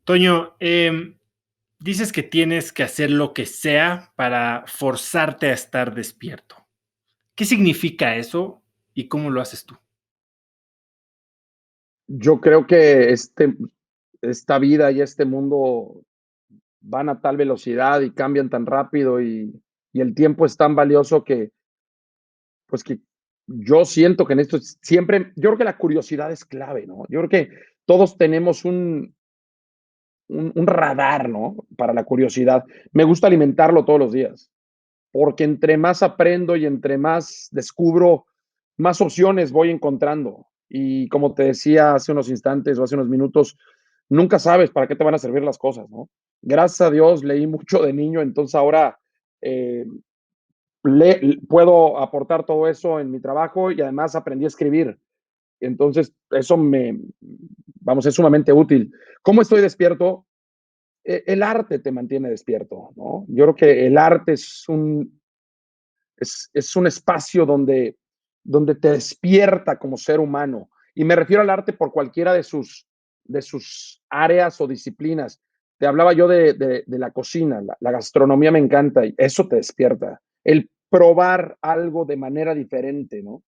Toño, dices que tienes que hacer lo que sea para forzarte a estar despierto. ¿Qué significa eso y cómo lo haces tú? Yo creo que esta vida y este mundo van a tal velocidad y cambian tan rápido y el tiempo es tan valioso pues que yo siento que en esto siempre, yo creo que la curiosidad es clave, ¿no? Yo creo que todos tenemos un radar, ¿no? Para la curiosidad. Me gusta alimentarlo todos los días, porque entre más aprendo y entre más descubro, más opciones voy encontrando. Y como te decía hace unos instantes o hace unos minutos, nunca sabes para qué te van a servir las cosas, ¿no? Gracias a Dios leí mucho de niño, entonces ahora eh, puedo aportar todo eso en mi trabajo y además aprendí a escribir. Entonces, eso vamos, es sumamente útil. ¿Cómo estoy despierto? El arte te mantiene despierto, ¿no? Yo creo que el arte es un espacio donde te despierta como ser humano. Y me refiero al arte por cualquiera de sus áreas o disciplinas. Te hablaba yo de la cocina, la gastronomía me encanta y eso te despierta. El probar algo de manera diferente, ¿no?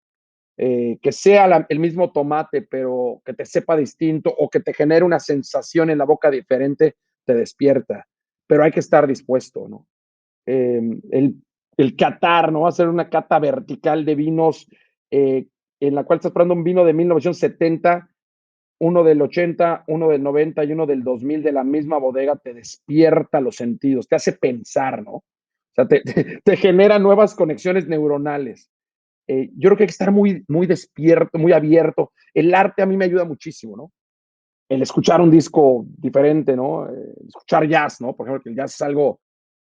Que sea el mismo tomate, pero que te sepa distinto o que te genere una sensación en la boca diferente, te despierta, pero hay que estar dispuesto, ¿no? Eh, el, el catar, ¿no? Hacer una cata vertical de vinos en la cual estás probando un vino de 1970, uno del 80, uno del 90 y uno del 2000 de la misma bodega, te despierta los sentidos, te hace pensar, ¿no? O sea, te genera nuevas conexiones neuronales. Yo creo que hay que estar muy, muy despierto, muy abierto. El arte a mí me ayuda muchísimo, ¿no? El escuchar un disco diferente, ¿no? Escuchar jazz, ¿no? Por ejemplo, que el jazz es algo,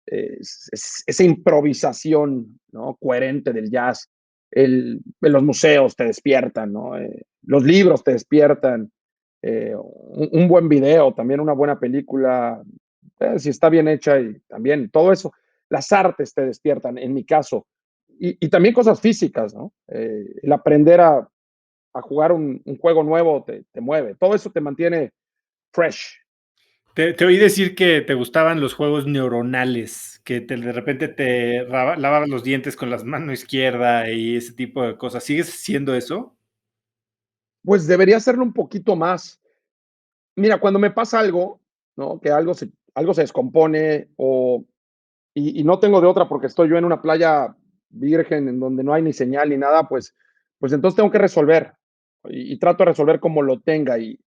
esa improvisación, ¿no? Coherente del jazz. Los museos te despiertan, ¿no? Los libros te despiertan. Un buen video, también una buena película, si está bien hecha y también todo eso. Las artes te despiertan, en mi caso. Y también cosas físicas, ¿no? El aprender a jugar un juego nuevo te mueve. Todo eso te mantiene fresh. Te oí decir que te gustaban los juegos neuronales, que de repente te lavabas los dientes con la mano izquierda y ese tipo de cosas. ¿Sigues haciendo eso? Pues debería hacerlo un poquito más. Mira, cuando me pasa algo, ¿no? Que algo se descompone y no tengo de otra porque estoy yo en una playa virgen en donde no hay ni señal ni nada, pues entonces tengo que resolver y trato de resolver como lo tenga. Y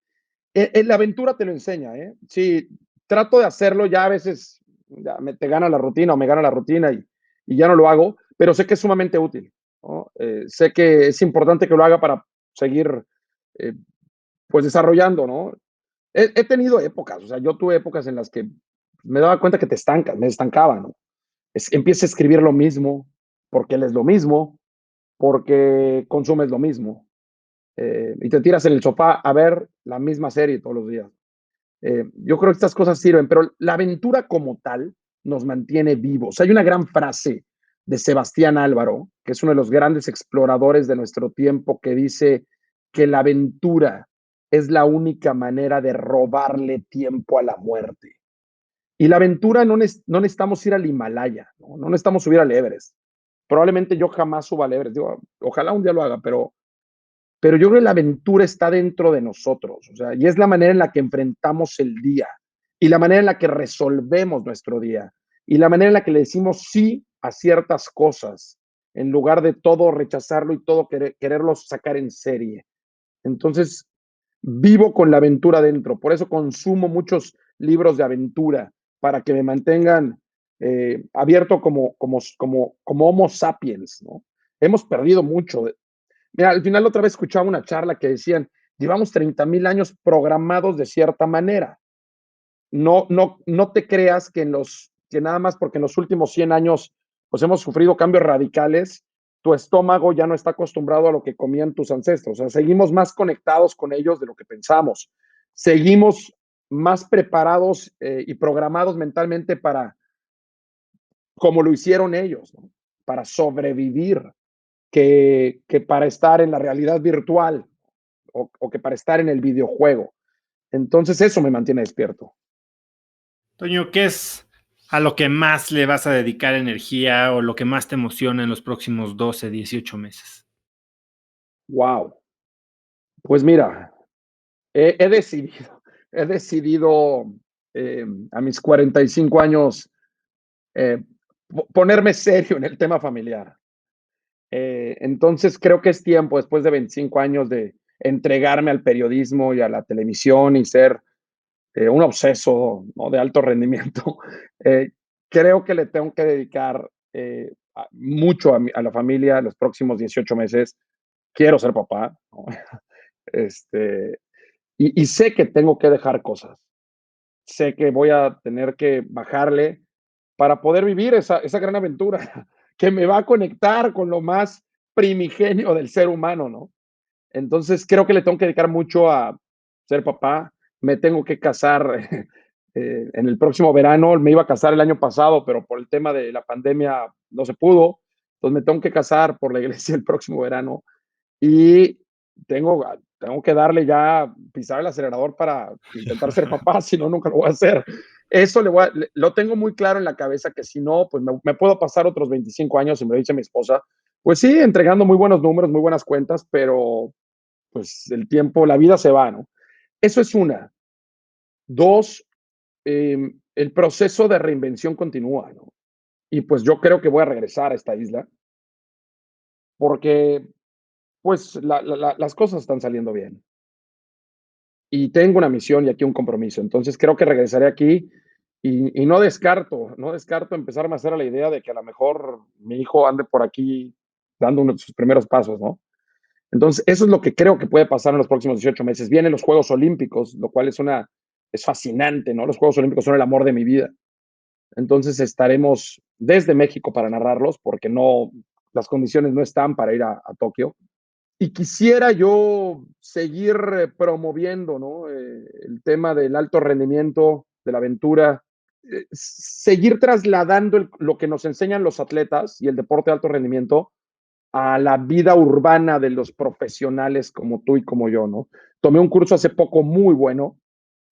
la aventura te lo enseña, ¿eh? Sí, trato de hacerlo, ya a veces ya te gana la rutina o me gana la rutina y ya no lo hago, pero sé que es sumamente útil, ¿no? Sé que es importante que lo haga para seguir eh, pues desarrollando, ¿no? He tenido épocas, o sea, yo tuve épocas en las que me daba cuenta que te estancas, me estancaba, ¿no? Empieza a escribir lo mismo, porque lees lo mismo, porque consumes lo mismo, y te tiras en el sofá a ver la misma serie todos los días. Yo creo que estas cosas sirven, pero la aventura como tal nos mantiene vivos. Hay una gran frase de Sebastián Álvaro, que es uno de los grandes exploradores de nuestro tiempo, que dice que la aventura es la única manera de robarle tiempo a la muerte. Y la aventura no necesitamos ir al Himalaya, no necesitamos subir al Everest. Probablemente yo jamás suba al Everest, digo, ojalá un día lo haga, pero yo creo que la aventura está dentro de nosotros, o sea, y es la manera en la que enfrentamos el día, y la manera en la que resolvemos nuestro día, y la manera en la que le decimos sí a ciertas cosas, en lugar de todo rechazarlo y todo quererlo sacar en serie. Entonces, vivo con la aventura dentro, por eso consumo muchos libros de aventura, para que me mantengan abierto como Homo sapiens, ¿no? Hemos perdido mucho. Mira, al final otra vez escuchaba una charla que decían, llevamos 30,000 años programados de cierta manera. No te creas que nada más porque en los últimos 100 años pues hemos sufrido cambios radicales, tu estómago ya no está acostumbrado a lo que comían tus ancestros. O sea, seguimos más conectados con ellos de lo que pensamos. Seguimos más preparados y programados mentalmente para, como lo hicieron ellos, ¿no? Para sobrevivir, que para estar en la realidad virtual o que para estar en el videojuego. Entonces eso me mantiene despierto. Toño, ¿qué es a lo que más le vas a dedicar energía o lo que más te emociona en los próximos 12, 18 meses? Wow. Pues mira, he decidido, he decidido a mis 45 años eh, ponerme serio en el tema familiar. Entonces creo que es tiempo, después de 25 años, de entregarme al periodismo y a la televisión y ser un obseso, ¿no? De alto rendimiento. Eh, Creo que le tengo que dedicar mucho a la familia los próximos 18 meses. Quiero ser papá, ¿no? Este, y sé que tengo que dejar cosas. Sé que voy a tener que bajarle para poder vivir esa gran aventura que me va a conectar con lo más primigenio del ser humano, ¿no? Entonces creo que le tengo que dedicar mucho a ser papá. Me tengo que casar en el próximo verano. Me iba a casar el año pasado, pero por el tema de la pandemia no se pudo. Entonces me tengo que casar por la iglesia el próximo verano y tengo que darle ya, pisar el acelerador para intentar ser papá, si no, nunca lo voy a hacer. Eso lo tengo muy claro en la cabeza, que si no, pues me puedo pasar otros 25 años, y me lo dice mi esposa, pues sí, entregando muy buenos números, muy buenas cuentas, pero pues el tiempo, la vida se va, ¿no? Eso es una. Dos, el proceso de reinvención continúa, ¿no? Y pues yo creo que voy a regresar a esta isla porque pues las cosas están saliendo bien y tengo una misión y aquí un compromiso. Entonces creo que regresaré aquí y no descarto empezarme a hacer a la idea de que a lo mejor mi hijo ande por aquí dando uno de sus primeros pasos, ¿no? Entonces, eso es lo que creo que puede pasar en los próximos 18 meses. Vienen los Juegos Olímpicos, lo cual es fascinante, ¿no? Los Juegos Olímpicos son el amor de mi vida. Entonces, estaremos desde México para narrarlos, porque no, las condiciones no están para ir a Tokio. Y quisiera yo seguir promoviendo, ¿no? El tema del alto rendimiento, de la aventura, seguir trasladando lo que nos enseñan los atletas y el deporte de alto rendimiento a la vida urbana de los profesionales como tú y como yo, ¿no? Tomé un curso hace poco muy bueno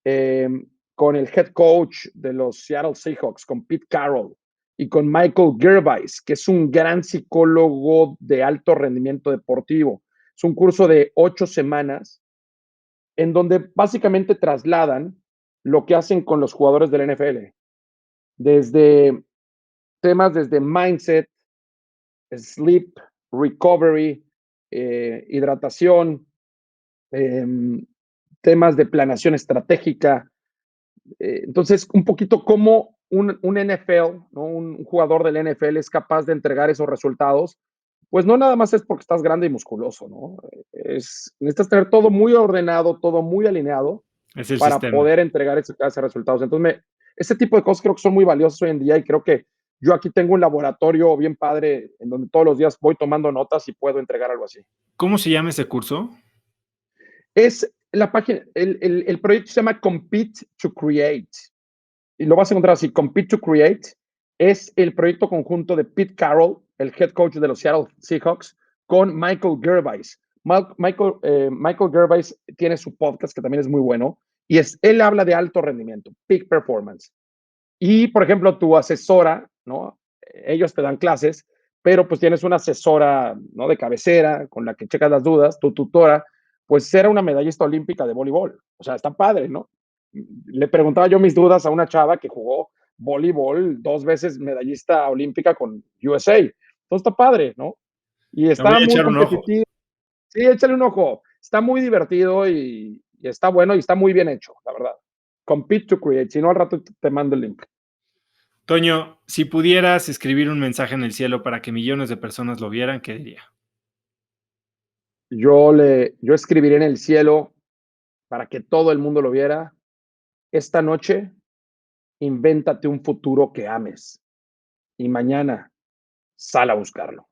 eh, con el head coach de los Seattle Seahawks, con Pete Carroll, y con Michael Gervais, que es un gran psicólogo de alto rendimiento deportivo. Es un curso de 8 semanas en donde básicamente trasladan lo que hacen con los jugadores del NFL, desde temas desde mindset, sleep, recovery, hidratación, eh, temas de planeación estratégica. Entonces, un poquito como un NFL, ¿no? Un jugador del NFL es capaz de entregar esos resultados, pues no nada más es porque estás grande y musculoso, ¿no? Necesitas tener todo muy ordenado, todo muy alineado Es el para sistema. poder entregar ese resultados. Entonces, ese tipo de cosas creo que son muy valiosas hoy en día y creo que yo aquí tengo un laboratorio bien padre en donde todos los días voy tomando notas y puedo entregar algo así. ¿Cómo se llama ese curso? Es la página, el proyecto se llama Compete to Create y lo vas a encontrar así, Compete to Create. Es el proyecto conjunto de Pete Carroll, el head coach de los Seattle Seahawks, con Michael Gervais. Michael Gervais tiene su podcast que también es muy bueno y él habla de alto rendimiento, peak performance. Y, por ejemplo, tu asesora, ¿no? Ellos te dan clases, pero pues tienes una asesora, ¿no? De cabecera con la que checas las dudas, tu tutora, pues era una medallista olímpica de voleibol. O sea, está padre, ¿no? Le preguntaba yo mis dudas a una chava que jugó voleibol 2 veces medallista olímpica con USA. Entonces está padre, ¿no? Y Le voy está a muy echar un ojo. competitivo. Sí, échale un ojo. Está muy divertido y está bueno y está muy bien hecho, la verdad. Compete to Create. Si no, al rato te mando el link. Toño, si pudieras escribir un mensaje en el cielo para que millones de personas lo vieran, ¿qué diría? Yo escribiré en el cielo para que todo el mundo lo viera. Esta noche, invéntate un futuro que ames y mañana sal a buscarlo.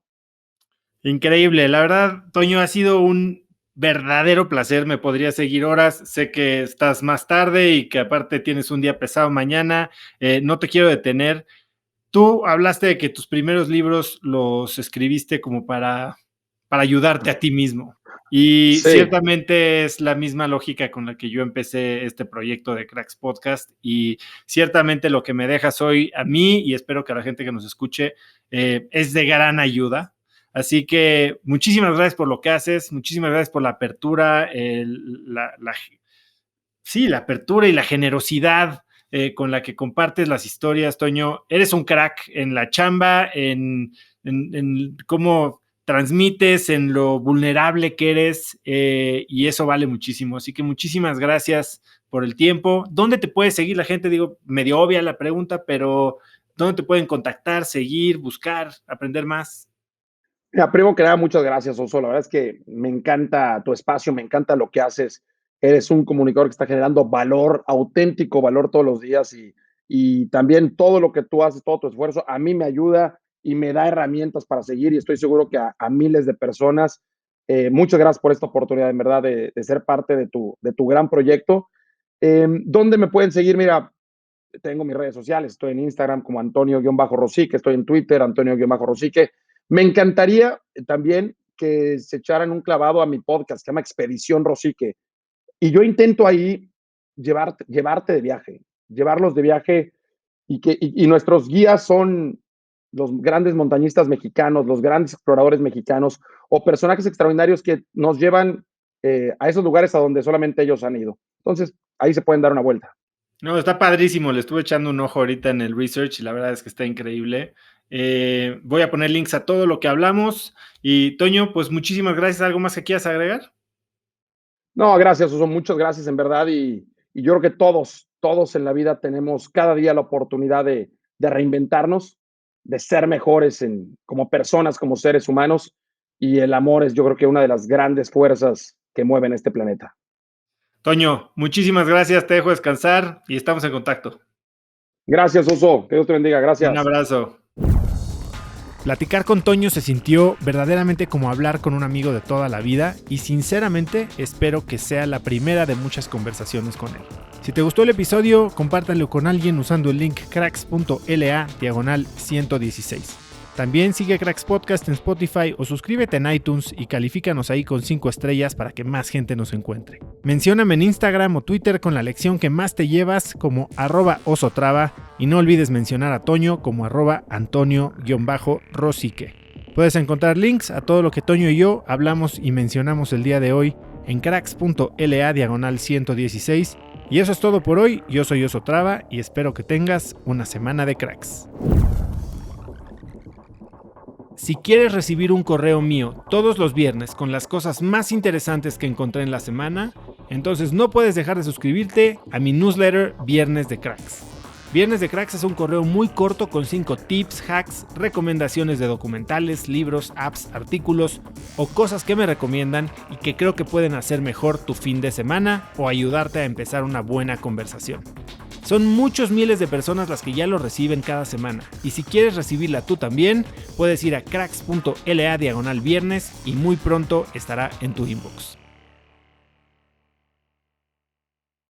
Increíble, la verdad, Toño, ha sido un verdadero placer. Me podría seguir horas. Sé que estás más tarde y que aparte tienes un día pesado mañana. No te quiero detener. Tú hablaste de que tus primeros libros los escribiste como para ayudarte a ti mismo. Y Sí, ciertamente es la misma lógica con la que yo empecé este proyecto de Cracks Podcast. Y ciertamente lo que me dejas hoy a mí, y espero que a la gente que nos escuche, es de gran ayuda. Así que muchísimas gracias por lo que haces, muchísimas gracias por la apertura, sí, la apertura y la generosidad con la que compartes las historias, Toño. Eres un crack en la chamba, en cómo transmites, en lo vulnerable que eres, y eso vale muchísimo. Así que muchísimas gracias por el tiempo. ¿Dónde te puede seguir la gente? Digo, medio obvia la pregunta, pero ¿dónde te pueden contactar, seguir, buscar, aprender más? mira, primero que nada, muchas gracias, Oso. La verdad es que me encanta tu espacio, me encanta lo que haces. Eres un comunicador que está generando valor, auténtico valor todos los días y también todo lo que tú haces, todo tu esfuerzo, a mí me ayuda y me da herramientas para seguir y estoy seguro que a miles de personas. Muchas gracias por esta oportunidad, en verdad, de ser parte de tu gran proyecto. ¿Dónde me pueden seguir? Mira, tengo mis redes sociales, estoy en Instagram como Antonio-Rosique, estoy en Twitter, Antonio-Rosique. Me encantaría también que se echaran un clavado a mi podcast, que se llama Expedición Rosique. Y yo intento ahí llevarte de viaje, llevarlos de viaje y nuestros guías son los grandes montañistas mexicanos, los grandes exploradores mexicanos o personajes extraordinarios que nos llevan a esos lugares a donde solamente ellos han ido. Entonces, ahí se pueden dar una vuelta. No, está padrísimo. Le estuve echando un ojo ahorita en el research y la verdad es que está increíble. Voy a poner links a todo lo que hablamos. Y Toño, pues muchísimas gracias. ¿Algo más que quieras agregar? No, gracias, Oso, muchas gracias en verdad. Y yo creo que todos en la vida tenemos cada día la oportunidad de reinventarnos, de ser mejores como personas, como seres humanos. Y el amor es, yo creo que una de las grandes fuerzas que mueven este planeta. Toño, muchísimas gracias. Te dejo descansar y estamos en contacto. Gracias, Oso. Que Dios te bendiga. Un Gracias. abrazo. Platicar con Toño se sintió verdaderamente como hablar con un amigo de toda la vida y sinceramente espero que sea la primera de muchas conversaciones con él. Si te gustó el episodio, compártanlo con alguien usando el link cracks.la/116. También sigue Cracks Podcast en Spotify o suscríbete en iTunes y califícanos ahí con 5 estrellas para que más gente nos encuentre. Mencióname en Instagram o Twitter con la lección que más te llevas como @osotrava y no olvides mencionar a Toño como @Antonio_Rosique. Puedes encontrar links a todo lo que Toño y yo hablamos y mencionamos el día de hoy en cracks.la/116. Y eso es todo por hoy. Yo soy Osotrava y espero que tengas una semana de cracks. Si quieres recibir un correo mío todos los viernes con las cosas más interesantes que encontré en la semana, entonces no puedes dejar de suscribirte a mi newsletter Viernes de Cracks. Viernes de Cracks es un correo muy corto con 5 tips, hacks, recomendaciones de documentales, libros, apps, artículos o cosas que me recomiendan y que creo que pueden hacer mejor tu fin de semana o ayudarte a empezar una buena conversación. Son muchos miles de personas las que ya lo reciben cada semana y si quieres recibirla tú también, puedes ir a cracks.la/viernes y muy pronto estará en tu inbox.